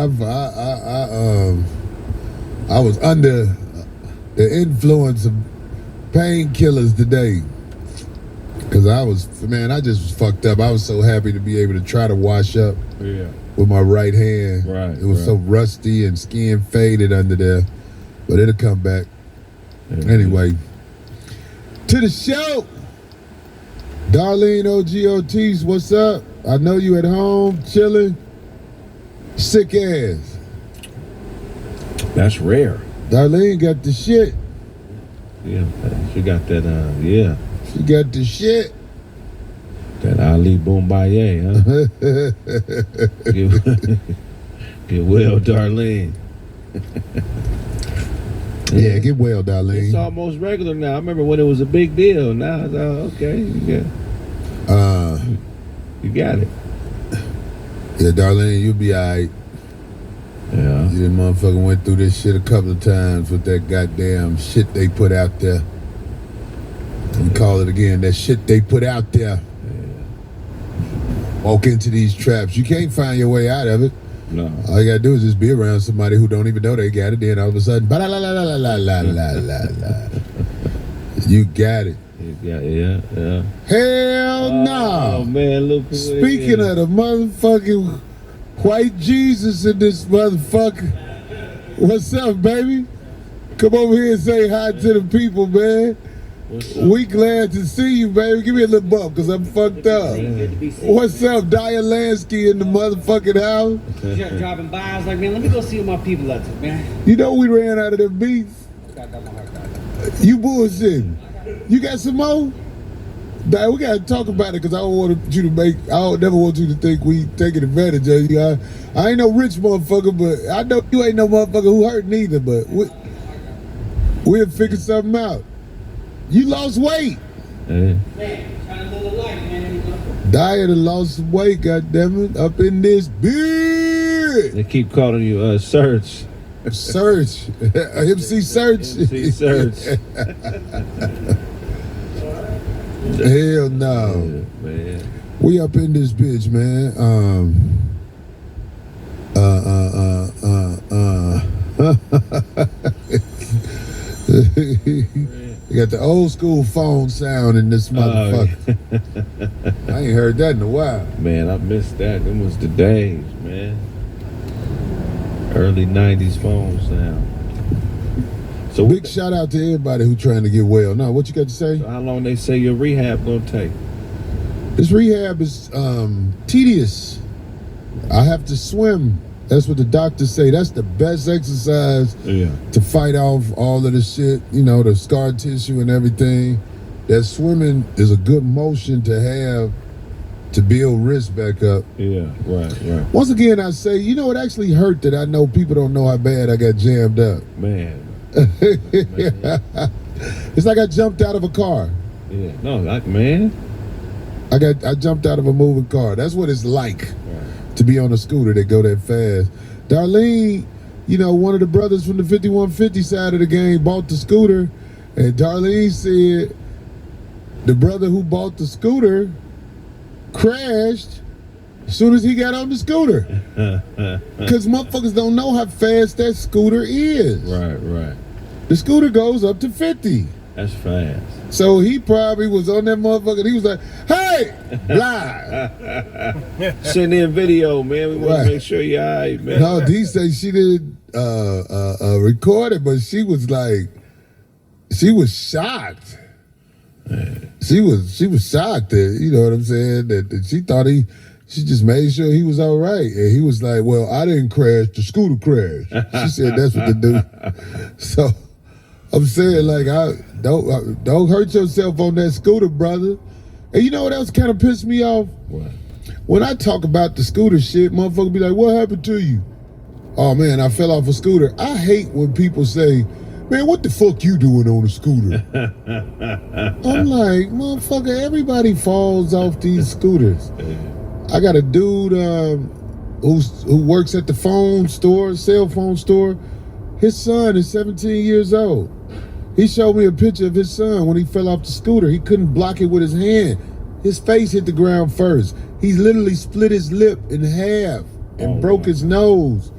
I was under the influence of painkillers today. Cause I just was fucked up. I was so happy to be able to try to wash up with my right hand. Right. It was so rusty and skin faded under there. But it'll come back. Anyway. To the show. Darlene OGOTs, what's up? I know you at home, chilling. Sick ass. That's rare. Darlene got the shit. Yeah, she got that, She got the shit. That Ali Boombaye, huh? Get well, Darlene. Yeah, get well, Darlene. It's almost regular now. I remember when it was a big deal. Now it's okay. You got it. Yeah, Darlene, you'll be all right. Yeah. You motherfucker went through this shit a couple of times with that goddamn shit they put out there. We call it again, that shit they put out there. Walk into these traps. You can't find your way out of it. No. All you gotta do is just be around somebody who don't even know they got it. Then all of a sudden, la. You got it. Yeah. Hell no. Oh man, look. Speaking of the motherfucking white Jesus in this motherfucker, what's up, baby? Come over here and say hi to the people, man. We glad to see you, baby. Give me a little bump, because I'm fucked up. What's up, Daya Lansky in the motherfucking house? Just driving by, I was like, man, let me go see what my people up to, man. You know we ran out of them beats. You bullshitting. You got some more? Daya, we got to talk about it, because I don't never want you to think we taking advantage of you. I ain't no rich motherfucker, but I know you ain't no motherfucker who hurt neither, but we'll figure something out. You lost weight. Daya done lost some weight, goddammit, up in this bitch. They keep calling you Search. Search. MC Search. MC Search. Hell no. Yeah, man. We up in this bitch, man. You got the old school phone sound in this motherfucker. I ain't heard that in a while. Man, I missed that. Them was the days, man. Early 90s phone sound. So big shout out to everybody who trying to get well. Now, what you got to say? So how long they say your rehab gonna take? This rehab is tedious. I have to swim. That's what the doctors say. That's the best exercise to fight off all of the shit, you know, the scar tissue and everything. That swimming is a good motion to have to build wrist back up. Yeah, right. Once again, I say, you know, it actually hurt that I know people don't know how bad I got jammed up. Man. It's like I jumped out of a car. Yeah, no, like, man. I jumped out of a moving car. That's what it's like to be on a scooter that go that fast. Darlene, you know, one of the brothers from the 5150 side of the game bought the scooter, and Darlene said the brother who bought the scooter crashed as soon as he got on the scooter. Because motherfuckers don't know how fast that scooter is. Right. The scooter goes up to 50. That's fast. So he probably was on that motherfucker. He was like, hey, blah. Send in video, man. We want to make sure you're all right, man. No, D say she didn't record it, but she was like, she was shocked. She was shocked that, you know what I'm saying, that she thought she just made sure he was all right. And he was like, well, I didn't crash, the scooter crashed. She said that's what they do. So I'm saying, like, don't hurt yourself on that scooter, brother. And you know what else kind of pissed me off? What? When I talk about the scooter shit, motherfucker be like, what happened to you? Oh, man, I fell off a scooter. I hate when people say, man, what the fuck you doing on a scooter? I'm like, motherfucker, everybody falls off these scooters. I got a dude who works at the cell phone store. His son is 17 years old. He showed me a picture of his son when he fell off the scooter. He couldn't block it with his hand. His face hit the ground first. He literally split his lip in half and broke his nose.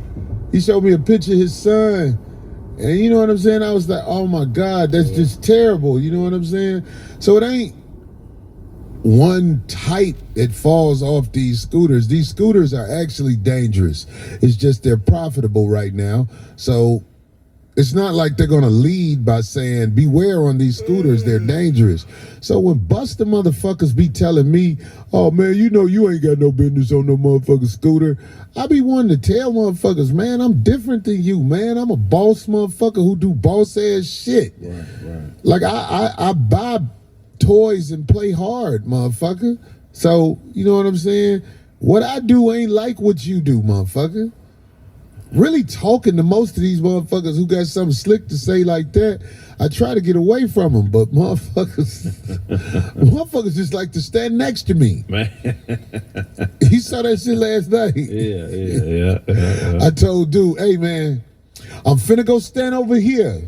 He showed me a picture of his son. And you know what I'm saying? I was like, oh my God, that's just terrible. You know what I'm saying? So it ain't one type that falls off these scooters. These scooters are actually dangerous. It's just they're profitable right now. So it's not like they're going to lead by saying, beware on these scooters, they're dangerous. So when Buster motherfuckers be telling me, oh man, you know you ain't got no business on no motherfucking scooter, I be wanting to tell motherfuckers, man, I'm different than you, man. I'm a boss motherfucker who do boss ass shit. Right. Like I buy toys and play hard, motherfucker. So, you know what I'm saying? What I do ain't like what you do, motherfucker. Really talking to most of these motherfuckers who got something slick to say like that, I try to get away from them, but motherfuckers just like to stand next to me. Man. You saw that shit last night. Yeah. I told dude, hey man, I'm finna go stand over here.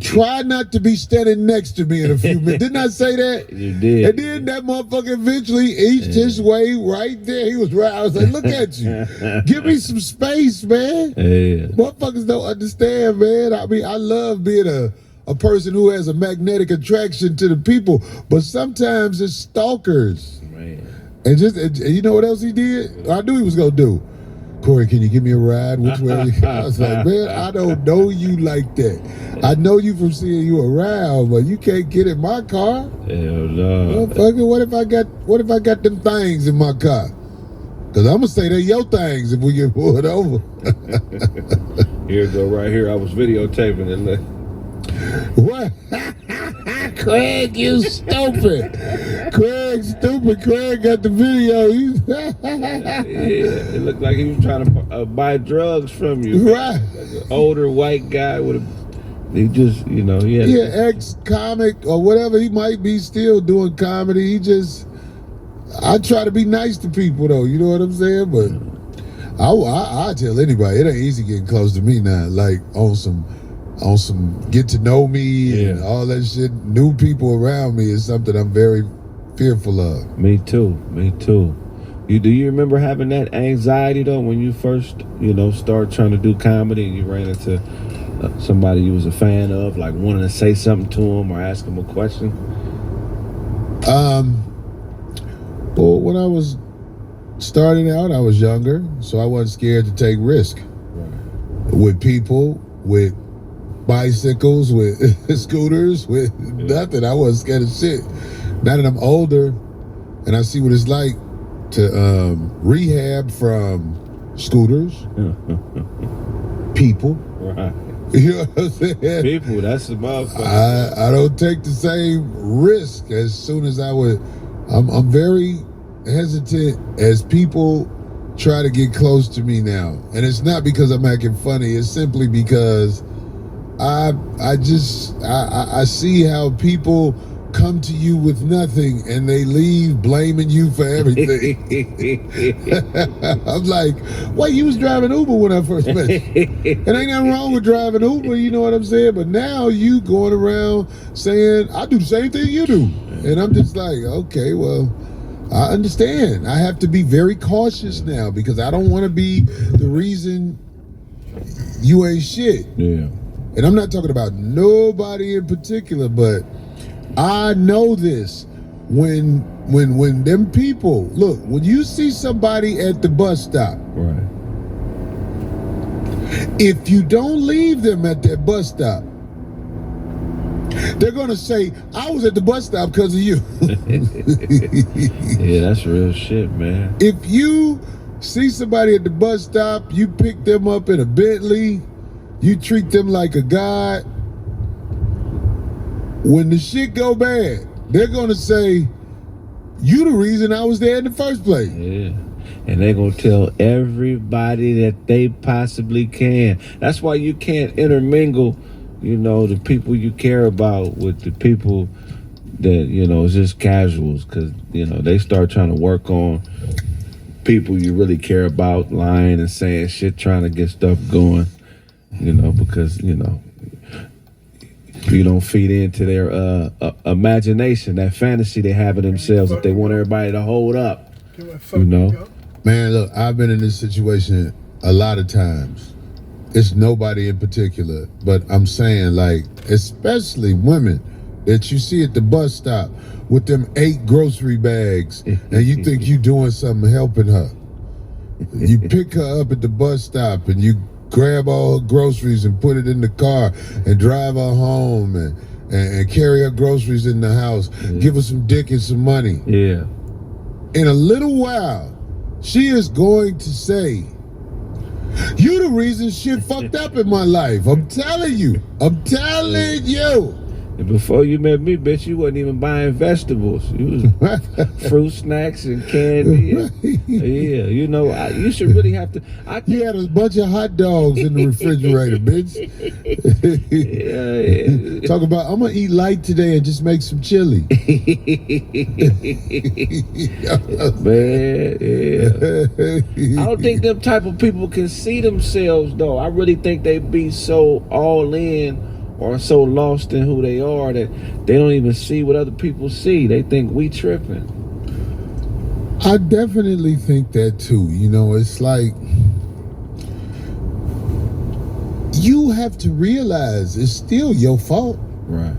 Try not to be standing next to me in a few minutes. Didn't I say that? You did. And then that motherfucker eventually eased his way right there. He was right. I was like, look at you. Give me some space, man. Yeah. Motherfuckers don't understand, man. I mean, I love being a person who has a magnetic attraction to the people, but sometimes it's stalkers. Man. And you know what else he did? I knew he was going to do. Corey, can you give me a ride? Which way? I was like, man, I don't know you like that. I know you from seeing you around, but you can't get in my car. Hell no. Motherfucker, what if I got them things in my car? Cause I'm gonna say they're your things if we get pulled over. Here go right here. I was videotaping it. Look. What? Craig, you stupid. Craig got the video. Yeah, it looked like he was trying to buy drugs from you. Right. Like an older white guy with he just, you know, he had ex-comic or whatever. He might be still doing comedy. I try to be nice to people though, you know what I'm saying? But I tell anybody, it ain't easy getting close to me now, like on some get to know me and all that shit. New people around me is something I'm very fearful of. Me too. Do you remember having that anxiety though when you first, start trying to do comedy and you ran into somebody you was a fan of, like wanting to say something to them or ask them a question? Well, when I was starting out, I was younger, so I wasn't scared to take risk with people, with bicycles, with scooters, with nothing. I wasn't scared of shit. Now that I'm older, and I see what it's like to rehab from scooters, people. Right. You know what I'm saying? People, that's the motherfucker. I don't take the same risk as soon as I would. I'm very hesitant as people try to get close to me now, and it's not because I'm acting funny. It's simply because I see how people come to you with nothing and they leave blaming you for everything. I'm like, well, you was driving Uber when I first met you. And ain't nothing wrong with driving Uber, you know what I'm saying? But now you going around saying, I do the same thing you do. And I'm just like, okay, well, I understand. I have to be very cautious now because I don't want to be the reason you ain't shit. Yeah. And I'm not talking about nobody in particular, but I know this. When them people, look, when you see somebody at the bus stop, Right. if you don't leave them at that bus stop, they're gonna say, I was at the bus stop because of you. Yeah, that's real shit, man. If you see somebody at the bus stop, you pick them up in a Bentley, you treat them like a god. When the shit go bad, they're gonna say, you the reason I was there in the first place. Yeah. And they're going to tell everybody that they possibly can. That's why you can't intermingle, you know, the people you care about with the people that, you know, it's just casuals. Because, you know, they start trying to work on people you really care about, lying and saying shit, trying to get stuff going, you know, because, you know, you don't feed into their imagination, that fantasy they have of themselves that they want everybody to hold up, you know. Man, look, I've been in this situation a lot of times. It's nobody in particular, but I'm saying, like, especially women that you see at the bus stop with them 8 grocery bags and you think you doing something helping her. You pick her up at the bus stop and you grab all her groceries and put it in the car and drive her home and carry her groceries in the house, give her some dick and some money. Yeah. In a little while, she is going to say, you the reason shit fucked up in my life. I'm telling you. I'm telling you. And before you met me, bitch, you wasn't even buying vegetables. You was fruit snacks and candy. Yeah, you know, you should really have to. You had a bunch of hot dogs in the refrigerator, bitch. Yeah. Talk about, I'm going to eat light today and just make some chili. Man, yeah. I don't think them type of people can see themselves, though. I really think they be so all in or so lost in who they are that they don't even see what other people see. They think we tripping. I definitely think that too. You know, it's like you have to realize it's still your fault. Right.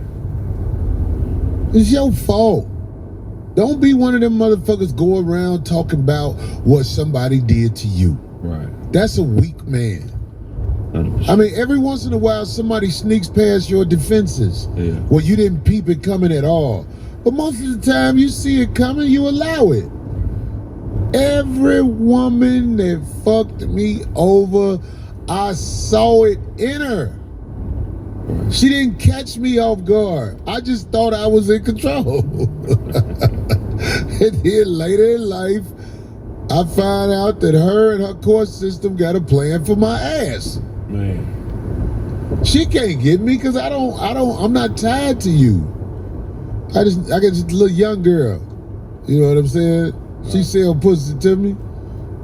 It's your fault. Don't be one of them motherfuckers go around talking about what somebody did to you. Right. That's a weak man. 100%. I mean, every once in a while, somebody sneaks past your defenses. Yeah. Well, you didn't peep it coming at all. But most of the time, you see it coming, you allow it. Every woman that fucked me over, I saw it in her. Right. She didn't catch me off guard. I just thought I was in control. And then later in life, I find out that her and her court system got a plan for my ass. Man. She can't get me because I'm not tied to you. I got just a little young girl. You know what I'm saying? She sell pussy to me.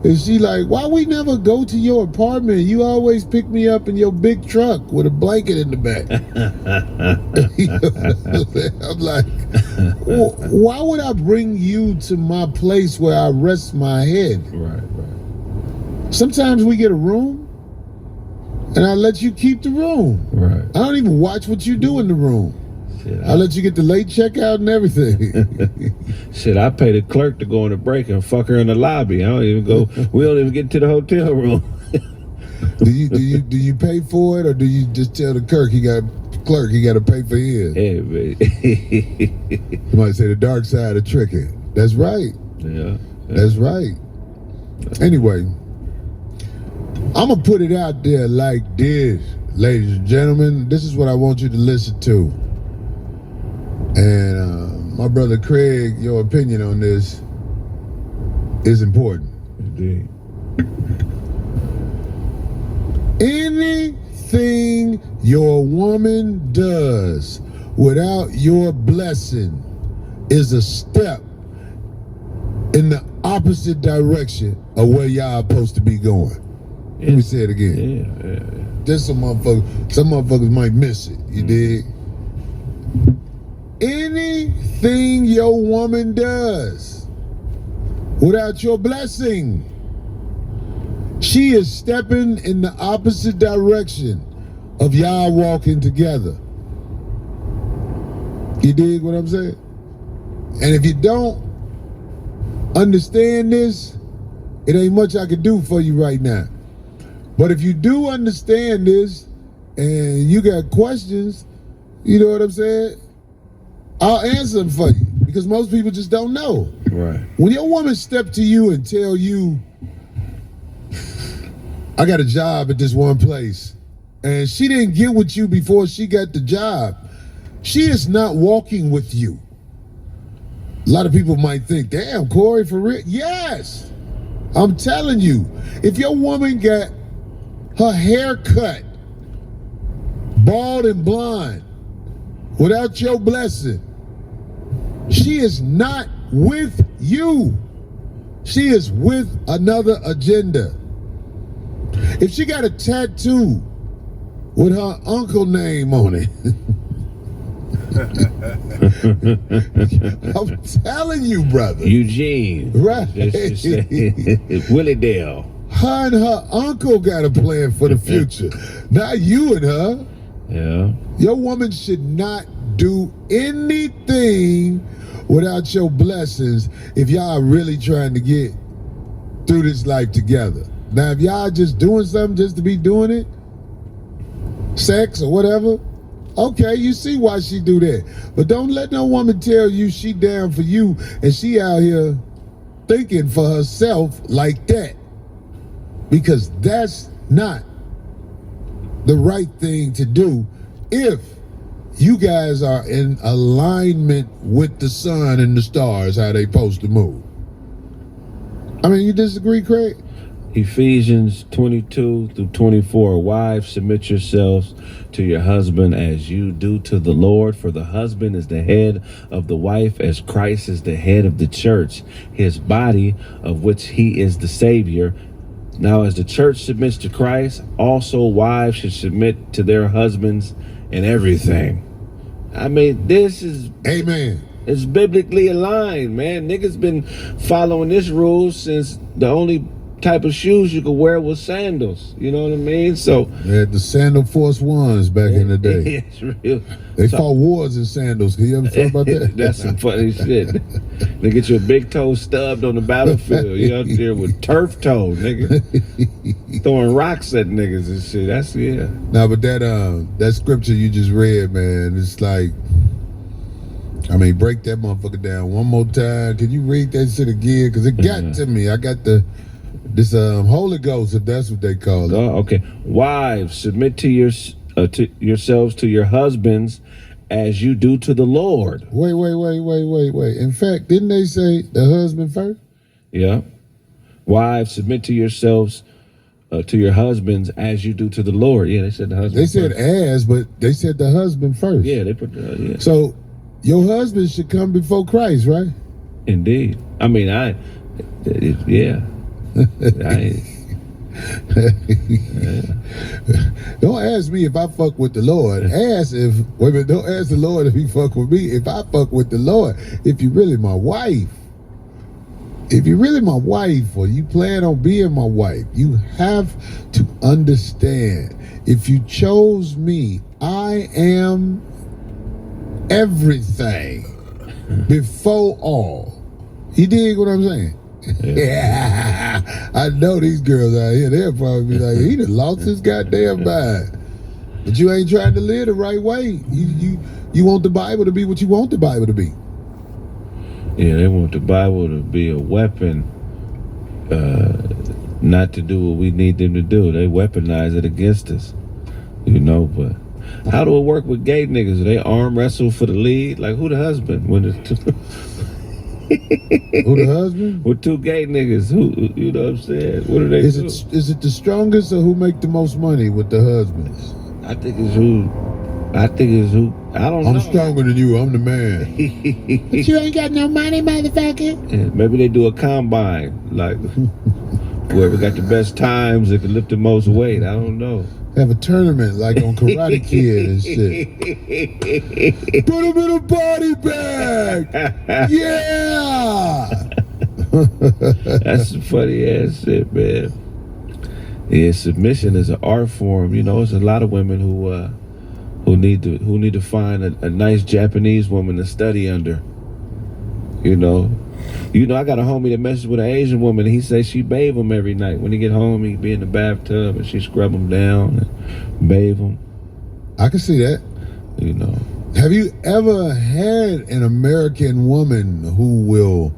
And she like, why we never go to your apartment? You always pick me up in your big truck with a blanket in the back. I'm like, why would I bring you to my place where I rest my head? Right. Sometimes we get a room and I let you keep the room. Right. I don't even watch what you do in the room. Shit, I let you get the late checkout and everything. Shit, I pay the clerk to go on a break and fuck her in the lobby. I don't even go. We don't even get to the hotel room. Do you pay for it, or do you just tell the clerk he got to pay for his? Hey, man. You might say the dark side of tricking. That's right. Yeah. That's right. Anyway, I'm going to put it out there like this, ladies and gentlemen. This is what I want you to listen to. And my brother Craig, your opinion on this is important. Indeed. Anything your woman does without your blessing is a step in the opposite direction of where y'all supposed to be going. Yeah. Let me say it again. Yeah. Just some motherfuckers might miss it. You dig? Anything your woman does without your blessing, she is stepping in the opposite direction of y'all walking together. You dig what I'm saying? And if you don't understand this, it ain't much I can do for you right now. But if you do understand this and you got questions, you know what I'm saying? I'll answer them for you because most people just don't know. Right. When your woman step to you and tell you, I got a job at this one place, and she didn't get with you before she got the job, she is not walking with you. A lot of people might think, damn, Corey, for real? Yes. I'm telling you, if your woman got her hair cut, bald and blonde, without your blessing, she is not with you. She is with another agenda. If she got a tattoo with her uncle name on it, I'm telling you, brother. Eugene. Right. Willie Dale. Her and her uncle got a plan for the future. Not you and her. Yeah. Your woman should not do anything without your blessings if y'all are really trying to get through this life together. Now, if y'all just doing something just to be doing it, sex or whatever, okay, you see why she do that. But don't let no woman tell you she down for you and she out here thinking for herself like that. Because that's not the right thing to do if you guys are in alignment with the sun and the stars, how they supposed to move. I mean, you disagree, Craig? Ephesians 22-24. Wives, submit yourselves to your husband as you do to the Lord, for the husband is the head of the wife, as Christ is the head of the church, his body, of which he is the Savior. Now, as the church submits to Christ, also wives should submit to their husbands in everything. I mean, this is... Amen. It's biblically aligned, man. Niggas been following this rule since the only type of shoes you could wear was sandals. You know what I mean? So they had the Sandal Force Ones back in the day. It's real. They fought wars in sandals. Can you ever talk about that? That's some funny shit. They get your big toe stubbed on the battlefield. You out there with turf toe, nigga. Throwing rocks at niggas and shit. That's, yeah. No, but that scripture you just read, man, it's like, I mean, break that motherfucker down one more time. Can you read that shit again? Because it got to me. I got this Holy Ghost, if that's what they call it. Oh, okay. Wives, submit to yourselves to your husbands as you do to the Lord. Wait. In fact, didn't they say the husband first? Yeah. Wives, submit to yourselves to your husbands as you do to the Lord. Yeah, they said the husband. They said first. As, but they said the husband first. Yeah, they put yeah. So your husband should come before Christ, right? Indeed. I mean, yeah. Don't ask me if I fuck with the Lord. Don't ask the Lord if he fuck with me. If I fuck with the Lord, if you're really my wife. If you're really my wife or you plan on being my wife, you have to understand, if you chose me, I am everything before all. You dig what I'm saying? Yeah. I know these girls out here, they'll probably be like, he done lost his goddamn mind. But you ain't trying to live the right way. You want the Bible to be what you want the Bible to be. Yeah, they want the Bible to be a weapon, not to do what we need them to do. They weaponize it against us, but how do it work with gay niggas? Do they arm wrestle for the lead? Like, who the husband when it's Who the husband? with two gay niggas? Who, you know what I'm saying? What do they Is do? it the strongest or who make the most money with the husbands? I think it's who. I don't know. I'm stronger than you. I'm the man. But you ain't got no money, motherfucker. Yeah, maybe they do a combine, like whoever got the best times that can lift the most weight. I don't know. Have a tournament like on Karate Kid and shit. Put him in a body bag. Yeah. That's some funny ass shit, man. Yeah, submission is an art form. It's a lot of women who need to find a nice Japanese woman to study under. I got a homie that messes with an Asian woman, and he says she bathe him every night. When he get home, he be in the bathtub and she scrub him down and bathe him. I can see that. Have you ever had an American woman who will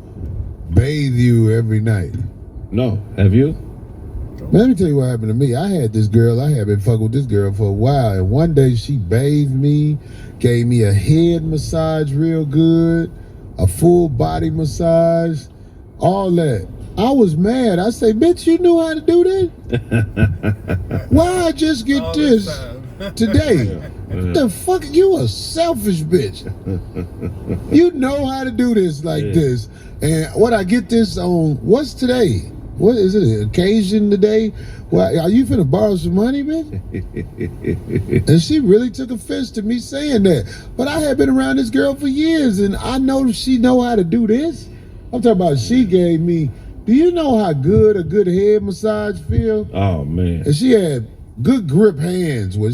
bathe you every night? No. Have you? Let me tell you what happened to me. I had this girl, I had been fucking with this girl for a while, and one day she bathed me, gave me a head massage real good, a full body massage, all that. I was mad. I say, bitch, you knew how to do that? Why I just get All this today? What the fuck? You a selfish bitch. You know how to do this like this. And what I get this on, what's today? What is it, an occasion today? Well, are you finna borrow some money, bitch? And she really took offense to me saying that. But I had been around this girl for years, and I know she know how to do this. I'm talking about she gave me, do you know how good a good head massage feel? Oh, man. And she had good grip hands when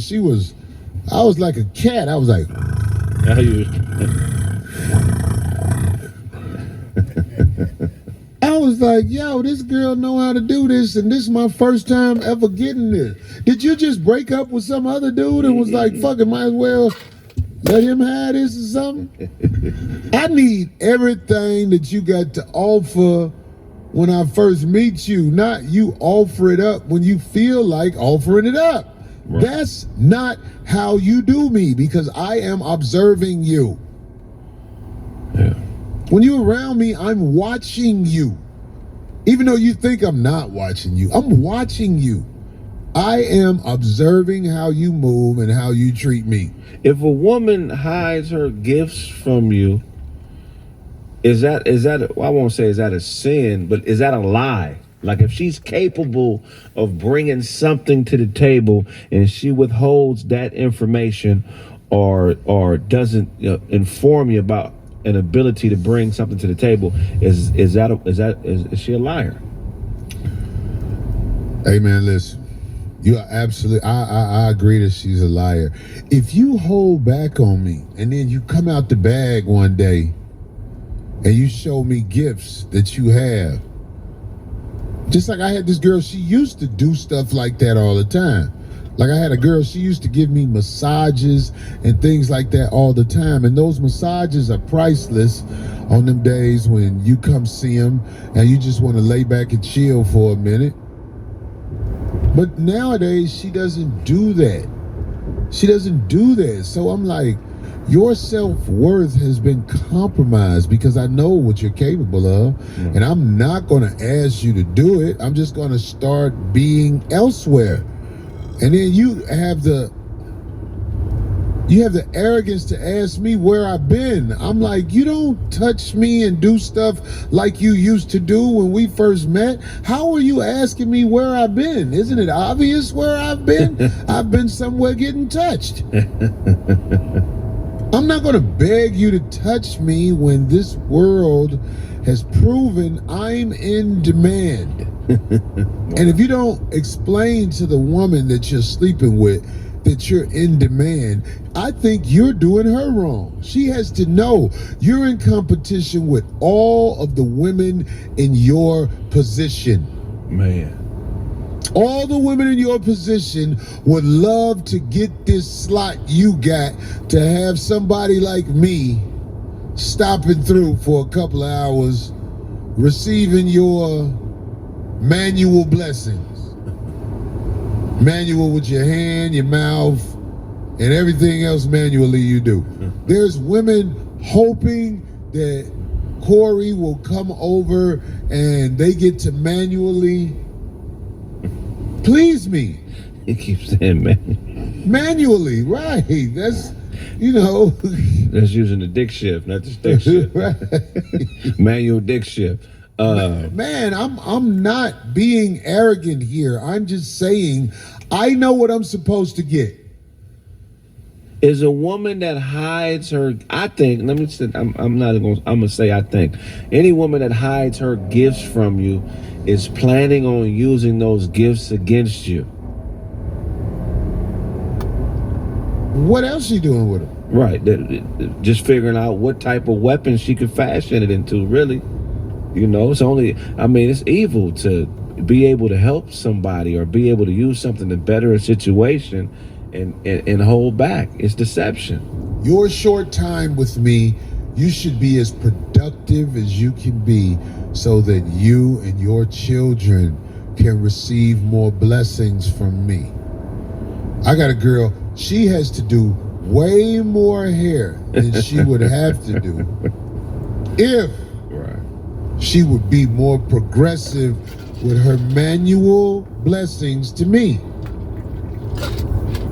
I was like a cat. I was like... I was like, yo, this girl know how to do this, and this is my first time ever getting this. Did you just break up with some other dude and was like, fuck it, might as well let him have this or something? I need everything that you got to offer when I first meet you, not you offer it up when you feel like offering it up. Right. That's not how you do me, because I am observing you. Yeah. When you're around me, I'm watching you. Even though you think I'm not watching you, I'm watching you. I am observing how you move and how you treat me. If a woman hides her gifts from you, is that well, I won't say is that a sin, but is that a lie? Like, if she's capable of bringing something to the table and she withholds that information or doesn't inform you about an ability to bring something to the table, is she a liar? Hey man, listen, you are absolutely, I agree that she's a liar. If you hold back on me and then you come out the bag one day and you show me gifts that you have, just like I had this girl, she used to do stuff like that all the time. Like, I had a girl, she used to give me massages and things like that all the time. And those massages are priceless on them days when you come see them and you just want to lay back and chill for a minute. But nowadays, she doesn't do that. She doesn't do that. So I'm like, your self-worth has been compromised because I know what you're capable of. Mm-hmm. And I'm not going to ask you to do it. I'm just going to start being elsewhere. And then you have the arrogance to ask me where I've been. I'm like, you don't touch me and do stuff like you used to do when we first met. How are you asking me where I've been? Isn't it obvious where I've been? I've been somewhere getting touched. I'm not going to beg you to touch me when this world has proven I'm in demand. And if you don't explain to the woman that you're sleeping with that you're in demand, I think you're doing her wrong. She has to know you're in competition with all of the women in your position. Man. All the women in your position would love to get this slot you got to have somebody like me stopping through for a couple of hours, receiving your manual blessings. Manual with your hand, your mouth, and everything else manually you do. There's women hoping that Corey will come over and they get to manually please me. He keeps saying man. Manually, right. That's, you know. That's using the dick shift, not the stick shift. Right. Manual dick shift. Man, I'm not being arrogant here. I'm just saying I know what I'm supposed to get. Is a woman that hides her, I think, let me say, I'm gonna say I think. Any woman that hides her gifts from you is planning on using those gifts against you. What else she doing with them? Right. Just figuring out what type of weapon she could fashion it into, really. You know, it's evil to be able to help somebody or be able to use something to better a situation and hold back. It's deception. Your short time with me, you should be as productive as you can be so that you and your children can receive more blessings from me. I got a girl, she has to do way more hair than she would have to do if she would be more progressive with her manual blessings to me.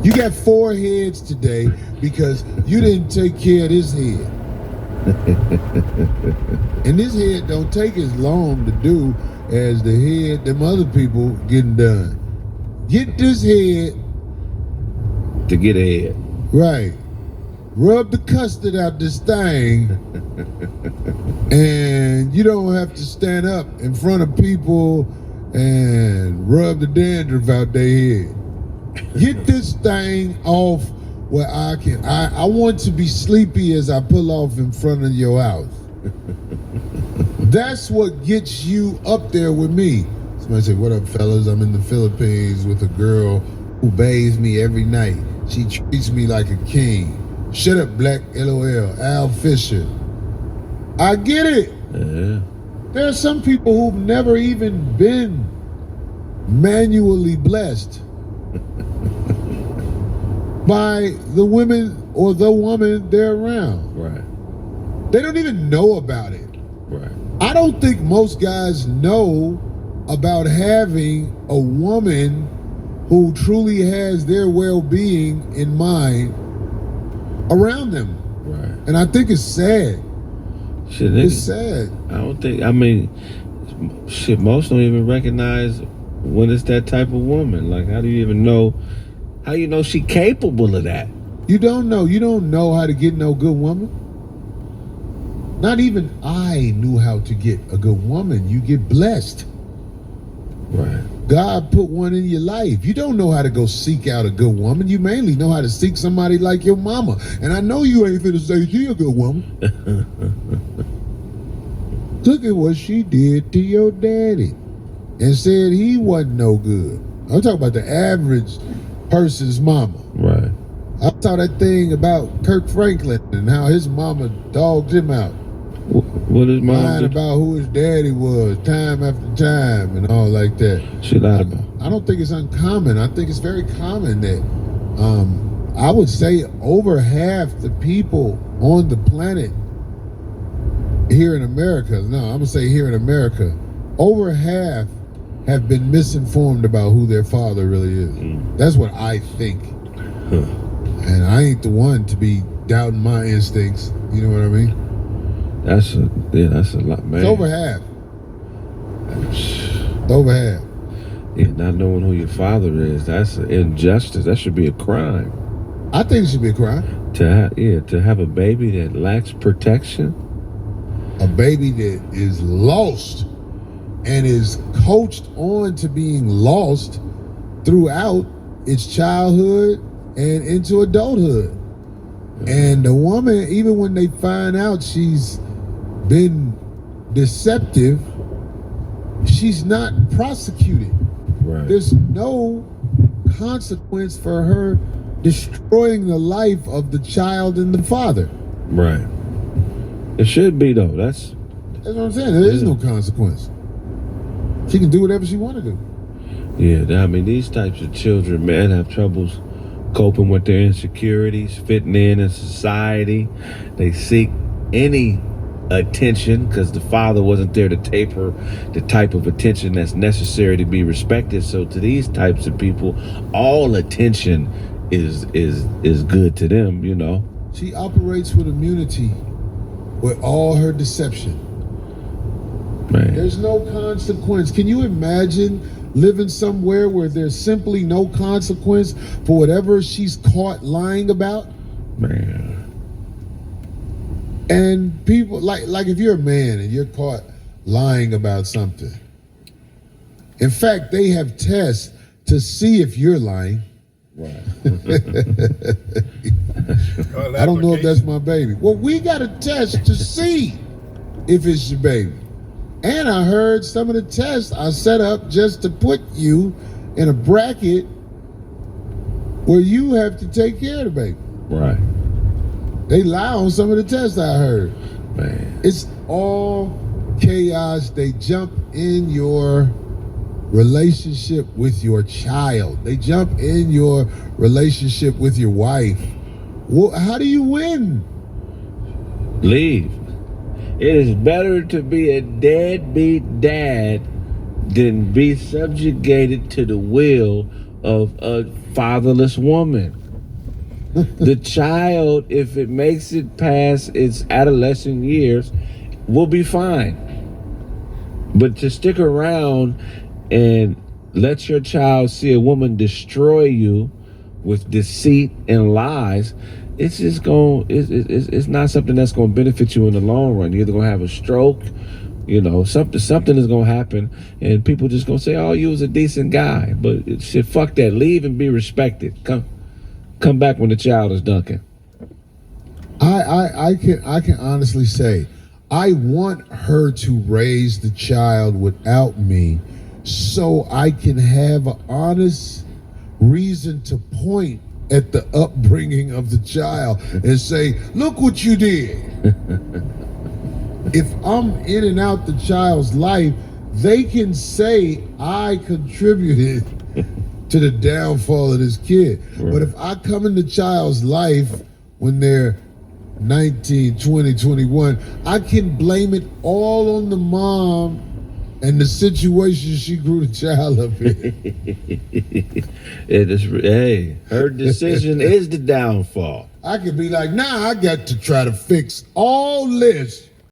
You got 4 heads today because you didn't take care of this head. And this head don't take as long to do as the head them other people getting done. Get this head. To get ahead. Right. Rub the custard out this thing. And you don't have to stand up in front of people and rub the dandruff out their head. Get this thing off where I want to be sleepy as I pull off in front of your house. That's what gets you up there with me. Somebody say, what up, fellas? I'm in the Philippines with a girl who bathes me every night. She treats me like a king. Shut up, Black, LOL, Al Fisher. I get it. Yeah. There are some people who've never even been manually blessed by the women or the woman they're around. Right. They don't even know about it. Right. I don't think most guys know about having a woman who truly has their well-being in mind around them. Right. And I think it's sad. It's sad. Most don't even recognize when it's that type of woman. Like, how do you even know? How you know she capable of that? You don't know. You don't know how to get no good woman. Not even I knew how to get a good woman. You get blessed. Right. God put one in your life. You don't know how to go seek out a good woman. You mainly know how to seek somebody like your mama. And I know you ain't finna say she a good woman. Look at what she did to your daddy and said he wasn't no good. I'm talking about the average person's mama. Right. I saw that thing about Kirk Franklin and how his mama dogged him out. What is mom? Lying about who his daddy was time after time and all like that. She lied about. I don't think it's uncommon. I think it's very common that I would say over half the people on the planet here in America, I'm gonna say here in America, over half have been misinformed about who their father really is. That's what I think. And I ain't the one to be doubting my instincts. You know what I mean? That's a lot, man. It's over half. Over half. Yeah, not knowing who your father is, that's an injustice. That should be a crime. I think it should be a crime. To have a baby that lacks protection. A baby that is lost and is coached on to being lost throughout its childhood and into adulthood. And the woman, even when they find out she's been deceptive, she's not prosecuted. Right. There's no consequence for her destroying the life of the child and the father. Right. It should be though. That's what I'm saying. There is no consequence. She can do whatever she want to do. Yeah, I mean, these types of children, man, have troubles coping with their insecurities, fitting in society. They seek any attention because the father wasn't there to taper the type of attention that's necessary to be respected. So to these types of people, all attention is good to them, you know. She operates with immunity with all her deception. Man. There's no consequence. Can you imagine living somewhere where there's simply no consequence for whatever she's caught lying about? Man. And people, like if you're a man and you're caught lying about something, in fact, they have tests to see if you're lying. Right. I don't know if that's my baby. Well, we got a test to see if it's your baby. And I heard some of the tests I set up just to put you in a bracket where you have to take care of the baby. Right. They lie on some of the tests I heard. Man. It's all chaos. They jump in your relationship with your child. They jump in your relationship with your wife. Well, how do you win? Leave. It is better to be a deadbeat dad than be subjugated to the will of a fatherless woman. The child, if it makes it past its adolescent years, will be fine. But to stick around and let your child see a woman destroy you with deceit and lies, it's just it's not something that's going to benefit you in the long run. You're either going to have a stroke, you know, something is going to happen, and people just going to say, oh, you was a decent guy. But shit, fuck that. Leave and be respected. Come back when the child is dunking. I can honestly say, I want her to raise the child without me so I can have an honest reason to point at the upbringing of the child and say, look what you did. If I'm in and out the child's life, they can say I contributed to the downfall of this kid. Right. But if I come in the child's life when they're 19, 20, 21, I can blame it all on the mom and the situation she grew the child up in. Hey, her decision is the downfall. I could be like, nah, I got to try to fix all this